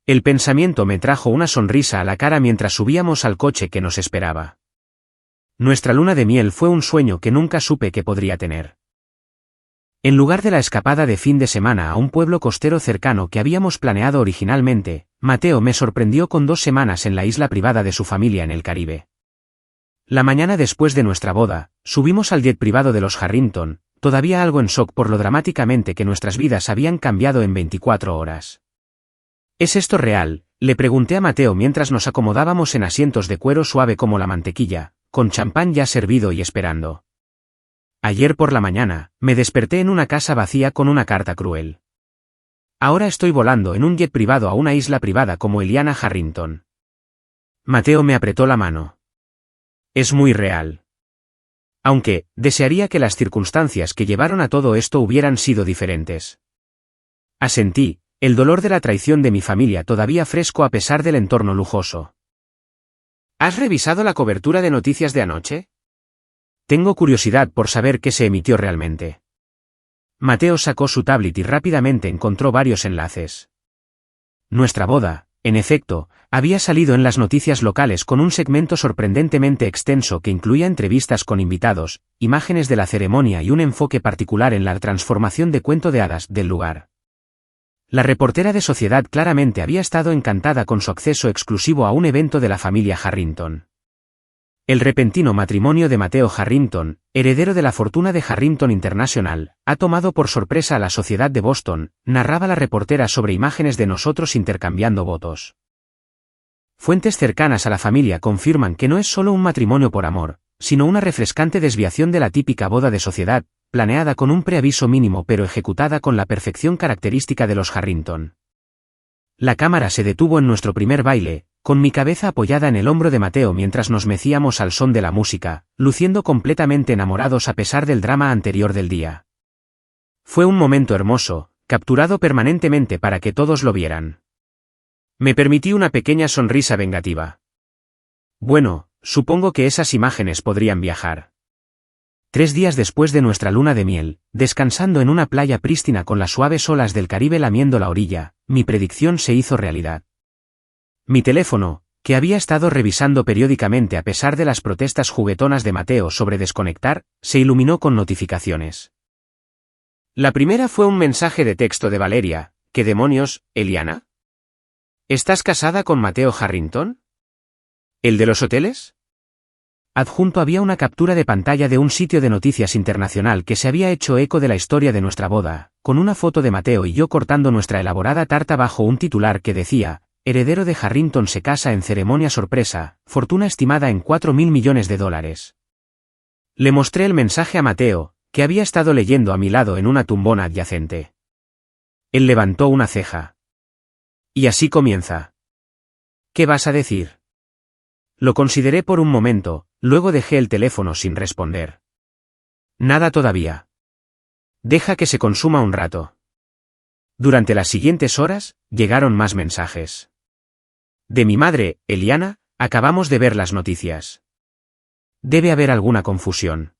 A: El pensamiento me trajo una sonrisa a la cara mientras subíamos al coche que nos esperaba. Nuestra luna de miel fue un sueño que nunca supe que podría tener. En lugar de la escapada de fin de semana a un pueblo costero cercano que habíamos planeado originalmente, Mateo me sorprendió con 2 semanas en la isla privada de su familia en el Caribe. La mañana después de nuestra boda, subimos al jet privado de los Harrington, todavía algo en shock por lo dramáticamente que nuestras vidas habían cambiado en 24 horas. ¿Es esto real?, le pregunté a Mateo mientras nos acomodábamos en asientos de cuero suave como la mantequilla, con champán ya servido y esperando. Ayer por la mañana, me desperté en una casa vacía con una carta cruel. Ahora estoy volando en un jet privado a una isla privada como Eliana Harrington. Mateo me apretó la mano. Es muy real. Aunque, desearía que las circunstancias que llevaron a todo esto hubieran sido diferentes. Asentí, el dolor de la traición de mi familia todavía fresco a pesar del entorno lujoso. ¿Has revisado la cobertura de noticias de anoche? Tengo curiosidad por saber qué se emitió realmente. Mateo sacó su tablet y rápidamente encontró varios enlaces. Nuestra boda, en efecto, había salido en las noticias locales con un segmento sorprendentemente extenso que incluía entrevistas con invitados, imágenes de la ceremonia y un enfoque particular en la transformación de cuento de hadas del lugar. La reportera de Sociedad claramente había estado encantada con su acceso exclusivo a un evento de la familia Harrington. El repentino matrimonio de Mateo Harrington, heredero de la fortuna de Harrington International, ha tomado por sorpresa a la sociedad de Boston, narraba la reportera sobre imágenes de nosotros intercambiando votos. Fuentes cercanas a la familia confirman que no es solo un matrimonio por amor, sino una refrescante desviación de la típica boda de sociedad, planeada con un preaviso mínimo pero ejecutada con la perfección característica de los Harrington. La cámara se detuvo en nuestro primer baile, con mi cabeza apoyada en el hombro de Mateo mientras nos mecíamos al son de la música, luciendo completamente enamorados a pesar del drama anterior del día. Fue un momento hermoso, capturado permanentemente para que todos lo vieran. Me permití una pequeña sonrisa vengativa. Bueno, supongo que esas imágenes podrían viajar. 3 días después de nuestra luna de miel, descansando en una playa prístina con las suaves olas del Caribe lamiendo la orilla, mi predicción se hizo realidad. Mi teléfono, que había estado revisando periódicamente a pesar de las protestas juguetonas de Mateo sobre desconectar, se iluminó con notificaciones. La primera fue un mensaje de texto de Valeria. ¿Qué demonios, Eliana? ¿Estás casada con Mateo Harrington? ¿El de los hoteles? Adjunto había una captura de pantalla de un sitio de noticias internacional que se había hecho eco de la historia de nuestra boda, con una foto de Mateo y yo cortando nuestra elaborada tarta bajo un titular que decía: heredero de Harrington se casa en ceremonia sorpresa, fortuna estimada en $4.000 millones. Le mostré el mensaje a Mateo, que había estado leyendo a mi lado en una tumbona adyacente. Él levantó una ceja. Y así comienza. ¿Qué vas a decir? Lo consideré por un momento, luego dejé el teléfono sin responder. Nada todavía. Deja que se consuma un rato. Durante las siguientes horas, llegaron más mensajes. De mi madre, Eliana, acabamos de ver las noticias. Debe haber alguna confusión.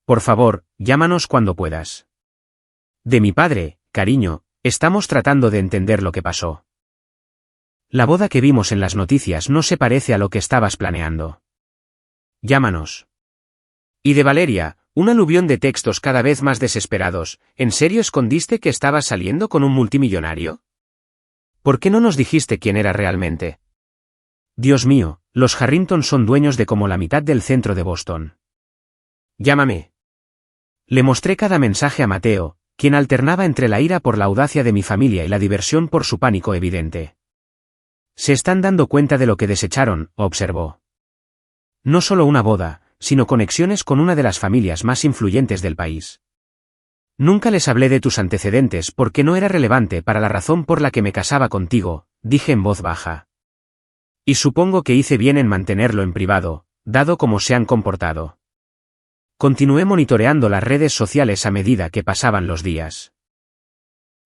A: Por favor, llámanos cuando puedas. De mi padre, cariño, estamos tratando de entender lo que pasó. La boda que vimos en las noticias no se parece a lo que estabas planeando. Llámanos. Y de Valeria, un aluvión de textos cada vez más desesperados. ¿En serio escondiste que estabas saliendo con un multimillonario? ¿Por qué no nos dijiste quién era realmente? Dios mío, los Harrington son dueños de como la mitad del centro de Boston. Llámame. Le mostré cada mensaje a Mateo, quien alternaba entre la ira por la audacia de mi familia y la diversión por su pánico evidente. Se están dando cuenta de lo que desecharon, observó. No solo una boda, sino conexiones con una de las familias más influyentes del país. Nunca les hablé de tus antecedentes porque no era relevante para la razón por la que me casaba contigo, dije en voz baja. Y supongo que hice bien en mantenerlo en privado, dado cómo se han comportado. Continué monitoreando las redes sociales a medida que pasaban los días.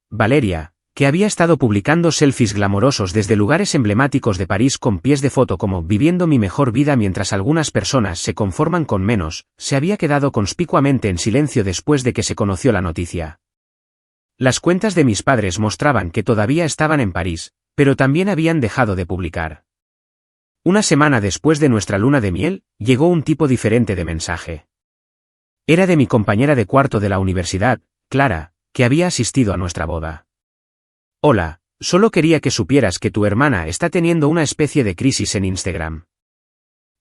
A: Valeria, que había estado publicando selfies glamorosos desde lugares emblemáticos de París con pies de foto como viviendo mi mejor vida mientras algunas personas se conforman con menos, se había quedado conspicuamente en silencio después de que se conoció la noticia. Las cuentas de mis padres mostraban que todavía estaban en París, pero también habían dejado de publicar. Una semana después de nuestra luna de miel, llegó un tipo diferente de mensaje. Era de mi compañera de cuarto de la universidad, Clara, que había asistido a nuestra boda. Hola, solo quería que supieras que tu hermana está teniendo una especie de crisis en Instagram.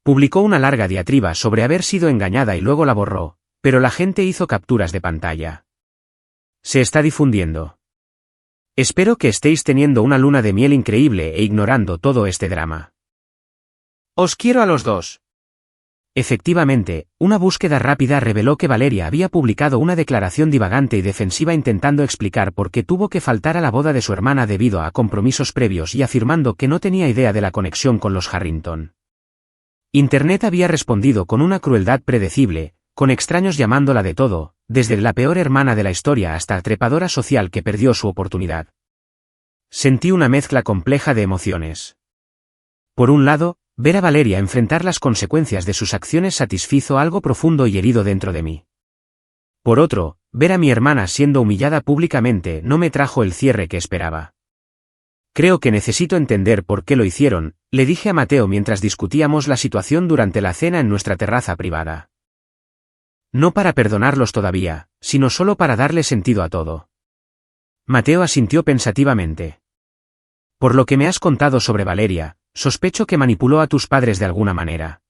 A: Publicó una larga diatriba sobre haber sido engañada y luego la borró, pero la gente hizo capturas de pantalla. Se está difundiendo. Espero que estéis teniendo una luna de miel increíble e ignorando todo este drama. Os quiero a los dos. Efectivamente, una búsqueda rápida reveló que Valeria había publicado una declaración divagante y defensiva intentando explicar por qué tuvo que faltar a la boda de su hermana debido a compromisos previos y afirmando que no tenía idea de la conexión con los Harrington. Internet había respondido con una crueldad predecible, con extraños llamándola de todo, desde la peor hermana de la historia hasta trepadora social que perdió su oportunidad. Sentí una mezcla compleja de emociones. Por un lado, ver a Valeria enfrentar las consecuencias de sus acciones satisfizo algo profundo y herido dentro de mí. Por otro, ver a mi hermana siendo humillada públicamente no me trajo el cierre que esperaba. Creo que necesito entender por qué lo hicieron, le dije a Mateo mientras discutíamos la situación durante la cena en nuestra terraza privada. No para perdonarlos todavía, sino solo para darle sentido a todo. Mateo asintió pensativamente. Por lo que me has contado sobre Valeria, sospecho que manipuló a tus padres de alguna manera.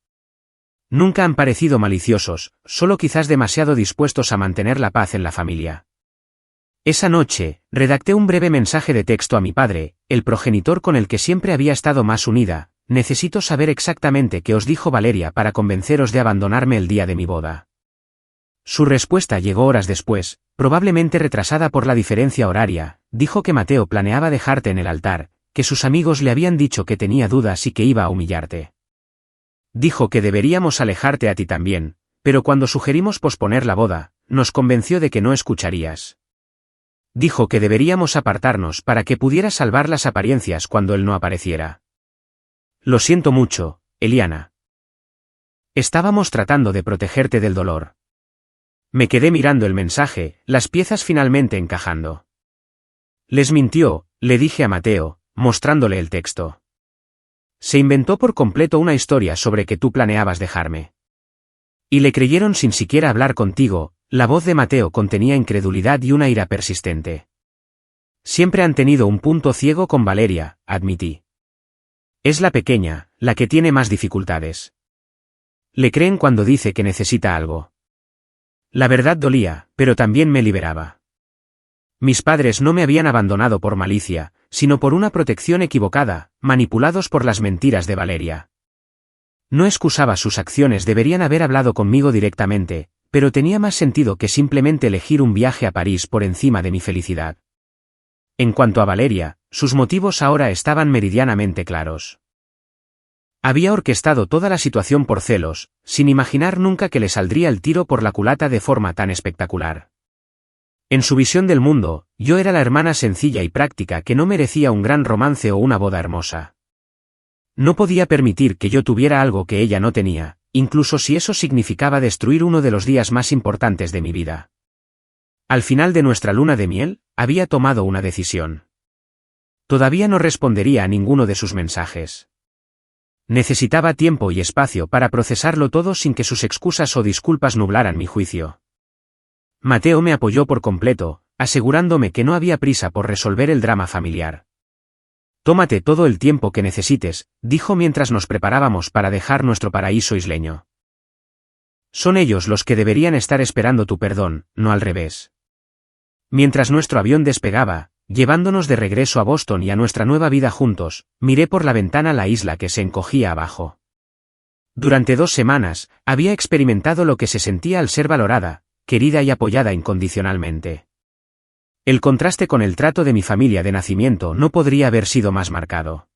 A: Nunca han parecido maliciosos, solo quizás demasiado dispuestos a mantener la paz en la familia. Esa noche, redacté un breve mensaje de texto a mi padre, el progenitor con el que siempre había estado más unida. Necesito saber exactamente qué os dijo Valeria para convenceros de abandonarme el día de mi boda. Su respuesta llegó horas después, probablemente retrasada por la diferencia horaria. Dijo que Mateo planeaba dejarte en el altar, que sus amigos le habían dicho que tenía dudas y que iba a humillarte. Dijo que deberíamos alejarte a ti también, pero cuando sugerimos posponer la boda, nos convenció de que no escucharías. Dijo que deberíamos apartarnos para que pudieras salvar las apariencias cuando él no apareciera. Lo siento mucho, Eliana. Estábamos tratando de protegerte del dolor. Me quedé mirando el mensaje, las piezas finalmente encajando. Les mintió, le dije a Mateo, mostrándole el texto. Se inventó por completo una historia sobre que tú planeabas dejarme. Y le creyeron sin siquiera hablar contigo. La voz de Mateo contenía incredulidad y una ira persistente. Siempre han tenido un punto ciego con Valeria, admití. Es la pequeña, la que tiene más dificultades. Le creen cuando dice que necesita algo. La verdad dolía, pero también me liberaba. Mis padres no me habían abandonado por malicia, sino por una protección equivocada, manipulados por las mentiras de Valeria. No excusaba sus acciones, deberían haber hablado conmigo directamente, pero tenía más sentido que simplemente elegir un viaje a París por encima de mi felicidad. En cuanto a Valeria, sus motivos ahora estaban meridianamente claros. Había orquestado toda la situación por celos, sin imaginar nunca que le saldría el tiro por la culata de forma tan espectacular. En su visión del mundo, yo era la hermana sencilla y práctica que no merecía un gran romance o una boda hermosa. No podía permitir que yo tuviera algo que ella no tenía, incluso si eso significaba destruir uno de los días más importantes de mi vida. Al final de nuestra luna de miel, había tomado una decisión. Todavía no respondería a ninguno de sus mensajes. Necesitaba tiempo y espacio para procesarlo todo sin que sus excusas o disculpas nublaran mi juicio. Mateo me apoyó por completo, asegurándome que no había prisa por resolver el drama familiar. «Tómate todo el tiempo que necesites», dijo mientras nos preparábamos para dejar nuestro paraíso isleño. «Son ellos los que deberían estar esperando tu perdón, no al revés». Mientras nuestro avión despegaba, llevándonos de regreso a Boston y a nuestra nueva vida juntos, miré por la ventana la isla que se encogía abajo. Durante 2 semanas, había experimentado lo que se sentía al ser valorada, querida y apoyada incondicionalmente. El contraste con el trato de mi familia de nacimiento no podría haber sido más marcado.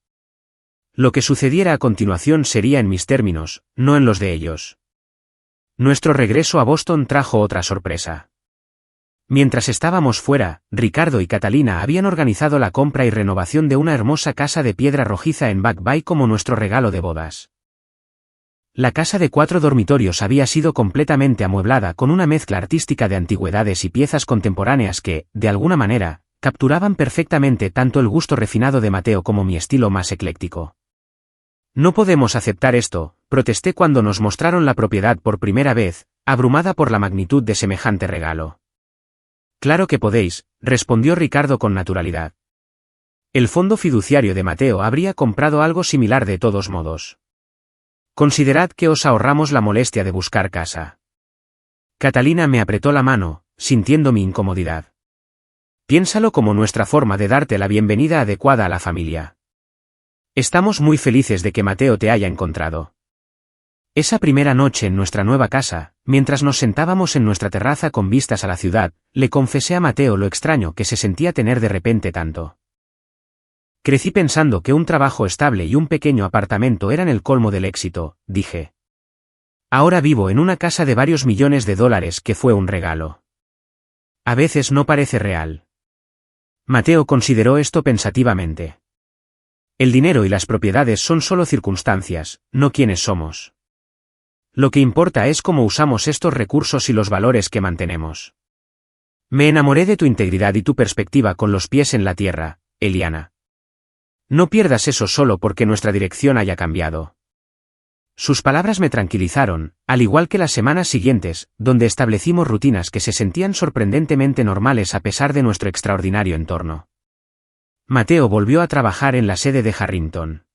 A: Lo que sucediera a continuación sería en mis términos, no en los de ellos. Nuestro regreso a Boston trajo otra sorpresa. Mientras estábamos fuera, Ricardo y Catalina habían organizado la compra y renovación de una hermosa casa de piedra rojiza en Back Bay como nuestro regalo de bodas. La casa de 4 dormitorios había sido completamente amueblada con una mezcla artística de antigüedades y piezas contemporáneas que, de alguna manera, capturaban perfectamente tanto el gusto refinado de Mateo como mi estilo más ecléctico. «No podemos aceptar esto», protesté cuando nos mostraron la propiedad por primera vez, abrumada por la magnitud de semejante regalo. «Claro que podéis», respondió Ricardo con naturalidad. El fondo fiduciario de Mateo habría comprado algo similar de todos modos. «Considerad que os ahorramos la molestia de buscar casa». Catalina me apretó la mano, sintiendo mi incomodidad. «Piénsalo como nuestra forma de darte la bienvenida adecuada a la familia. Estamos muy felices de que Mateo te haya encontrado». Esa primera noche en nuestra nueva casa, mientras nos sentábamos en nuestra terraza con vistas a la ciudad, le confesé a Mateo lo extraño que se sentía tener de repente tanto. «Crecí pensando que un trabajo estable y un pequeño apartamento eran el colmo del éxito», dije. «Ahora vivo en una casa de varios millones de dólares que fue un regalo. A veces no parece real». Mateo consideró esto pensativamente. «El dinero y las propiedades son solo circunstancias, no quienes somos. Lo que importa es cómo usamos estos recursos y los valores que mantenemos. Me enamoré de tu integridad y tu perspectiva con los pies en la tierra, Eliana. No pierdas eso solo porque nuestra dirección haya cambiado». Sus palabras me tranquilizaron, al igual que las semanas siguientes, donde establecimos rutinas que se sentían sorprendentemente normales a pesar de nuestro extraordinario entorno. Mateo volvió a trabajar en la sede de Harrington.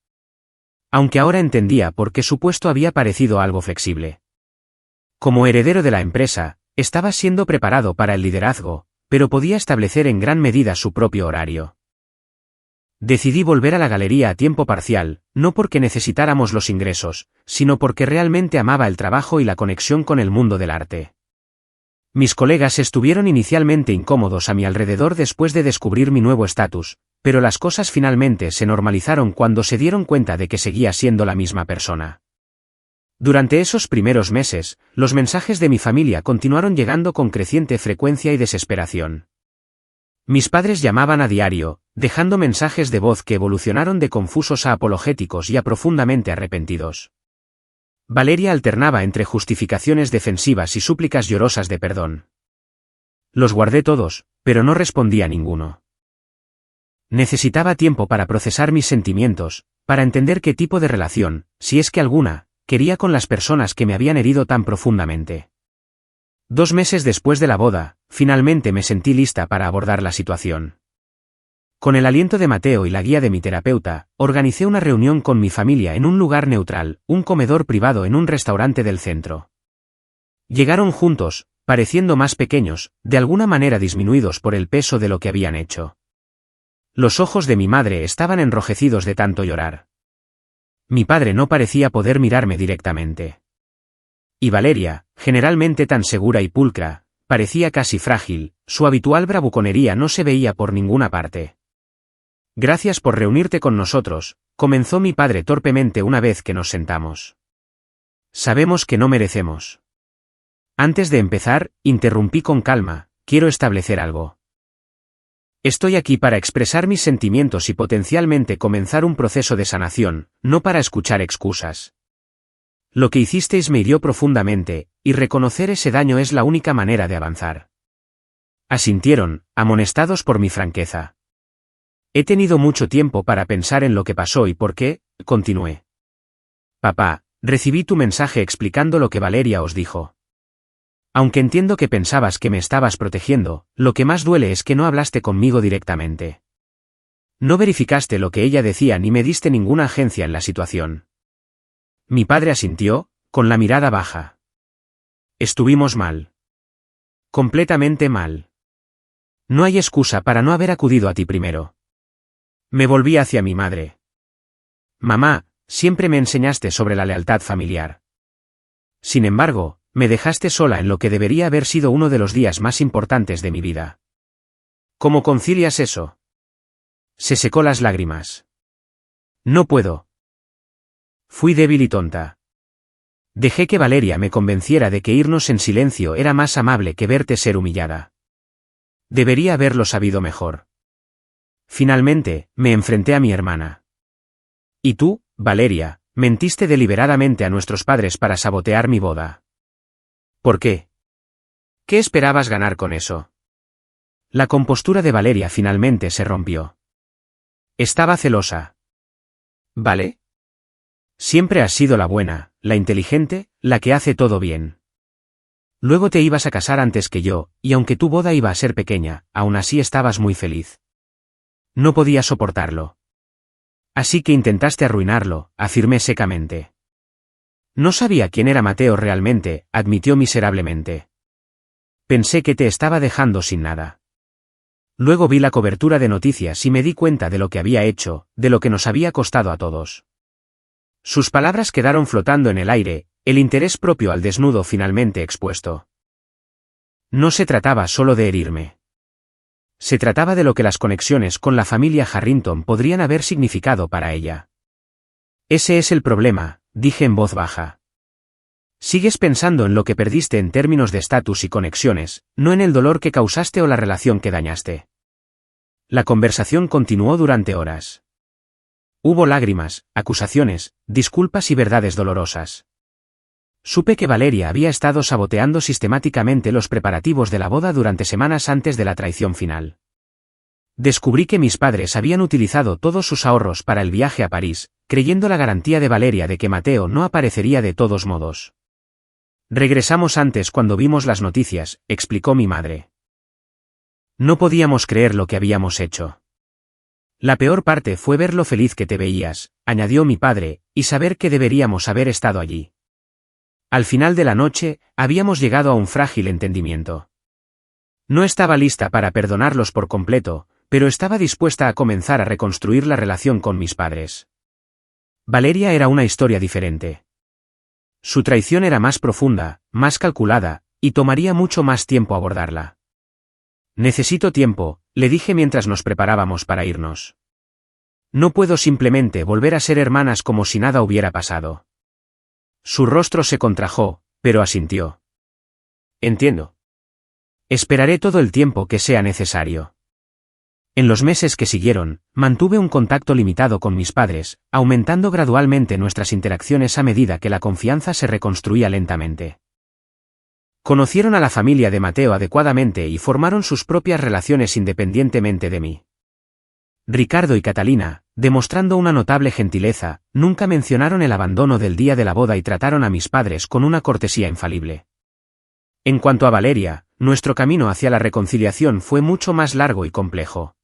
A: Aunque ahora entendía por qué su puesto había parecido algo flexible. Como heredero de la empresa, estaba siendo preparado para el liderazgo, pero podía establecer en gran medida su propio horario. Decidí volver a la galería a tiempo parcial, no porque necesitáramos los ingresos, sino porque realmente amaba el trabajo y la conexión con el mundo del arte. Mis colegas estuvieron inicialmente incómodos a mi alrededor después de descubrir mi nuevo estatus, pero las cosas finalmente se normalizaron cuando se dieron cuenta de que seguía siendo la misma persona. Durante esos primeros meses, los mensajes de mi familia continuaron llegando con creciente frecuencia y desesperación. Mis padres llamaban a diario, dejando mensajes de voz que evolucionaron de confusos a apologéticos y a profundamente arrepentidos. Valeria alternaba entre justificaciones defensivas y súplicas llorosas de perdón. Los guardé todos, pero no respondí a ninguno. Necesitaba tiempo para procesar mis sentimientos, para entender qué tipo de relación, si es que alguna, quería con las personas que me habían herido tan profundamente. 2 meses después de la boda, finalmente me sentí lista para abordar la situación. Con el aliento de Mateo y la guía de mi terapeuta, organicé una reunión con mi familia en un lugar neutral, un comedor privado en un restaurante del centro. Llegaron juntos, pareciendo más pequeños, de alguna manera disminuidos por el peso de lo que habían hecho. Los ojos de mi madre estaban enrojecidos de tanto llorar. Mi padre no parecía poder mirarme directamente. Y Valeria, generalmente tan segura y pulcra, parecía casi frágil, su habitual bravuconería no se veía por ninguna parte. Gracias por reunirte con nosotros, comenzó mi padre torpemente una vez que nos sentamos. Sabemos que no merecemos. Antes de empezar, interrumpí con calma, quiero establecer algo. Estoy aquí para expresar mis sentimientos y potencialmente comenzar un proceso de sanación, no para escuchar excusas. Lo que hicisteis me hirió profundamente, y reconocer ese daño es la única manera de avanzar. Asintieron, amonestados por mi franqueza. He tenido mucho tiempo para pensar en lo que pasó y por qué, continué. Papá, recibí tu mensaje explicando lo que Valeria os dijo. Aunque entiendo que pensabas que me estabas protegiendo, lo que más duele es que no hablaste conmigo directamente. No verificaste lo que ella decía ni me diste ninguna agencia en la situación. Mi padre asintió, con la mirada baja. Estuvimos mal. Completamente mal. No hay excusa para no haber acudido a ti primero. Me volví hacia mi madre. Mamá, siempre me enseñaste sobre la lealtad familiar. Sin embargo, me dejaste sola en lo que debería haber sido uno de los días más importantes de mi vida. ¿Cómo concilias eso? Se secó las lágrimas. No puedo. Fui débil y tonta. Dejé que Valeria me convenciera de que irnos en silencio era más amable que verte ser humillada. Debería haberlo sabido mejor. Finalmente, me enfrenté a mi hermana. Y tú, Valeria, mentiste deliberadamente a nuestros padres para sabotear mi boda. ¿Por qué? ¿Qué esperabas ganar con eso? La compostura de Valeria finalmente se rompió. Estaba celosa. ¿Vale? Siempre has sido la buena, la inteligente, la que hace todo bien. Luego te ibas a casar antes que yo, y aunque tu boda iba a ser pequeña, aún así estabas muy feliz. No podía soportarlo. Así que intentaste arruinarlo, afirmé secamente. No sabía quién era Mateo realmente, admitió miserablemente. Pensé que te estaba dejando sin nada. Luego vi la cobertura de noticias y me di cuenta de lo que había hecho, de lo que nos había costado a todos. Sus palabras quedaron flotando en el aire, el interés propio al desnudo finalmente expuesto. No se trataba solo de herirme. Se trataba de lo que las conexiones con la familia Harrington podrían haber significado para ella. Ese es el problema, dije en voz baja. Sigues pensando en lo que perdiste en términos de estatus y conexiones, no en el dolor que causaste o la relación que dañaste. La conversación continuó durante horas. Hubo lágrimas, acusaciones, disculpas y verdades dolorosas. Supe que Valeria había estado saboteando sistemáticamente los preparativos de la boda durante semanas antes de la traición final. Descubrí que mis padres habían utilizado todos sus ahorros para el viaje a París, creyendo la garantía de Valeria de que Mateo no aparecería de todos modos. Regresamos antes cuando vimos las noticias, explicó mi madre. No podíamos creer lo que habíamos hecho. La peor parte fue ver lo feliz que te veías, añadió mi padre, y saber que deberíamos haber estado allí. Al final de la noche, habíamos llegado a un frágil entendimiento. No estaba lista para perdonarlos por completo, pero estaba dispuesta a comenzar a reconstruir la relación con mis padres. Valeria era una historia diferente. Su traición era más profunda, más calculada, y tomaría mucho más tiempo abordarla. Necesito tiempo, le dije mientras nos preparábamos para irnos. No puedo simplemente volver a ser hermanas como si nada hubiera pasado. Su rostro se contrajo, pero asintió. Entiendo. Esperaré todo el tiempo que sea necesario. En los meses que siguieron, mantuve un contacto limitado con mis padres, aumentando gradualmente nuestras interacciones a medida que la confianza se reconstruía lentamente. Conocieron a la familia de Mateo adecuadamente y formaron sus propias relaciones independientemente de mí. Ricardo y Catalina, demostrando una notable gentileza, nunca mencionaron el abandono del día de la boda y trataron a mis padres con una cortesía infalible. En cuanto a Valeria, nuestro camino hacia la reconciliación fue mucho más largo y complejo.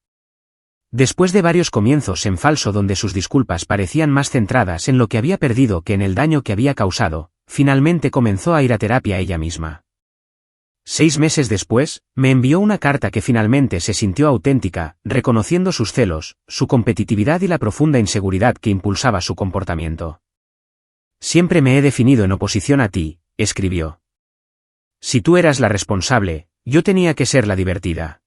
A: Después de varios comienzos en falso donde sus disculpas parecían más centradas en lo que había perdido que en el daño que había causado, finalmente comenzó a ir a terapia ella misma. 6 meses después, me envió una carta que finalmente se sintió auténtica, reconociendo sus celos, su competitividad y la profunda inseguridad que impulsaba su comportamiento. Siempre me he definido en oposición a ti, escribió. Si tú eras la responsable, yo tenía que ser la divertida.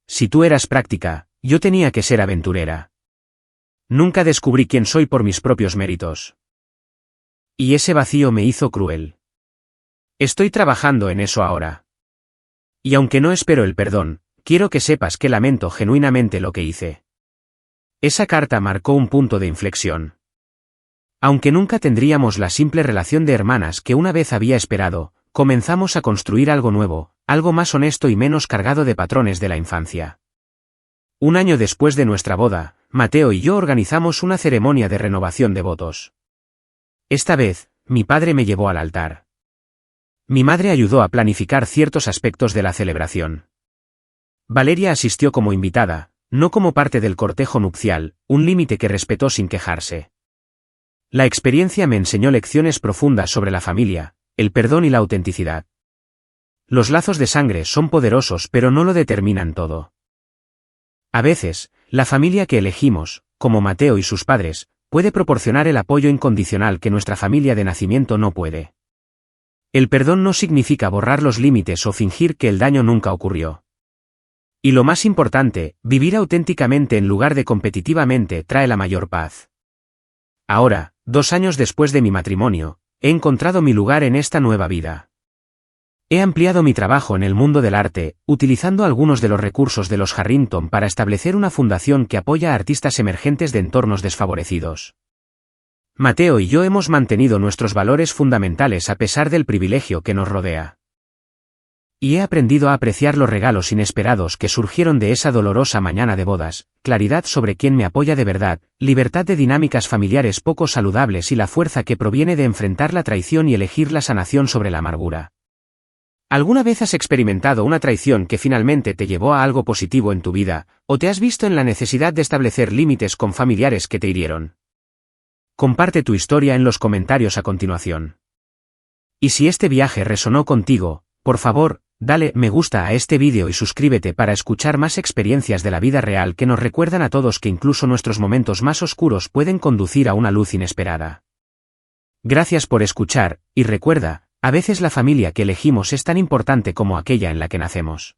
A: Si tú eras práctica, Yo tenía que ser aventurera. Nunca descubrí quién soy por mis propios méritos. Y ese vacío me hizo cruel. Estoy trabajando en eso ahora. Y aunque no espero el perdón, quiero que sepas que lamento genuinamente lo que hice. Esa carta marcó un punto de inflexión. Aunque nunca tendríamos la simple relación de hermanas que una vez había esperado, comenzamos a construir algo nuevo, algo más honesto y menos cargado de patrones de la infancia. Un año después de nuestra boda, Mateo y yo organizamos una ceremonia de renovación de votos. Esta vez, mi padre me llevó al altar. Mi madre ayudó a planificar ciertos aspectos de la celebración. Valeria asistió como invitada, no como parte del cortejo nupcial, un límite que respetó sin quejarse. La experiencia me enseñó lecciones profundas sobre la familia, el perdón y la autenticidad. Los lazos de sangre son poderosos pero no lo determinan todo. A veces, la familia que elegimos, como Mateo y sus padres, puede proporcionar el apoyo incondicional que nuestra familia de nacimiento no puede. El perdón no significa borrar los límites o fingir que el daño nunca ocurrió. Y lo más importante, vivir auténticamente en lugar de competitivamente trae la mayor paz. Ahora, 2 años después de mi matrimonio, he encontrado mi lugar en esta nueva vida. He ampliado mi trabajo en el mundo del arte, utilizando algunos de los recursos de los Harrington para establecer una fundación que apoya a artistas emergentes de entornos desfavorecidos. Mateo y yo hemos mantenido nuestros valores fundamentales a pesar del privilegio que nos rodea. Y he aprendido a apreciar los regalos inesperados que surgieron de esa dolorosa mañana de bodas, claridad sobre quién me apoya de verdad, libertad de dinámicas familiares poco saludables y la fuerza que proviene de enfrentar la traición y elegir la sanación sobre la amargura. ¿Alguna vez has experimentado una traición que finalmente te llevó a algo positivo en tu vida, o te has visto en la necesidad de establecer límites con familiares que te hirieron? Comparte tu historia en los comentarios a continuación. Y si este viaje resonó contigo, por favor, dale me gusta a este vídeo y suscríbete para escuchar más experiencias de la vida real que nos recuerdan a todos que incluso nuestros momentos más oscuros pueden conducir a una luz inesperada. Gracias por escuchar, y recuerda, a veces la familia que elegimos es tan importante como aquella en la que nacemos.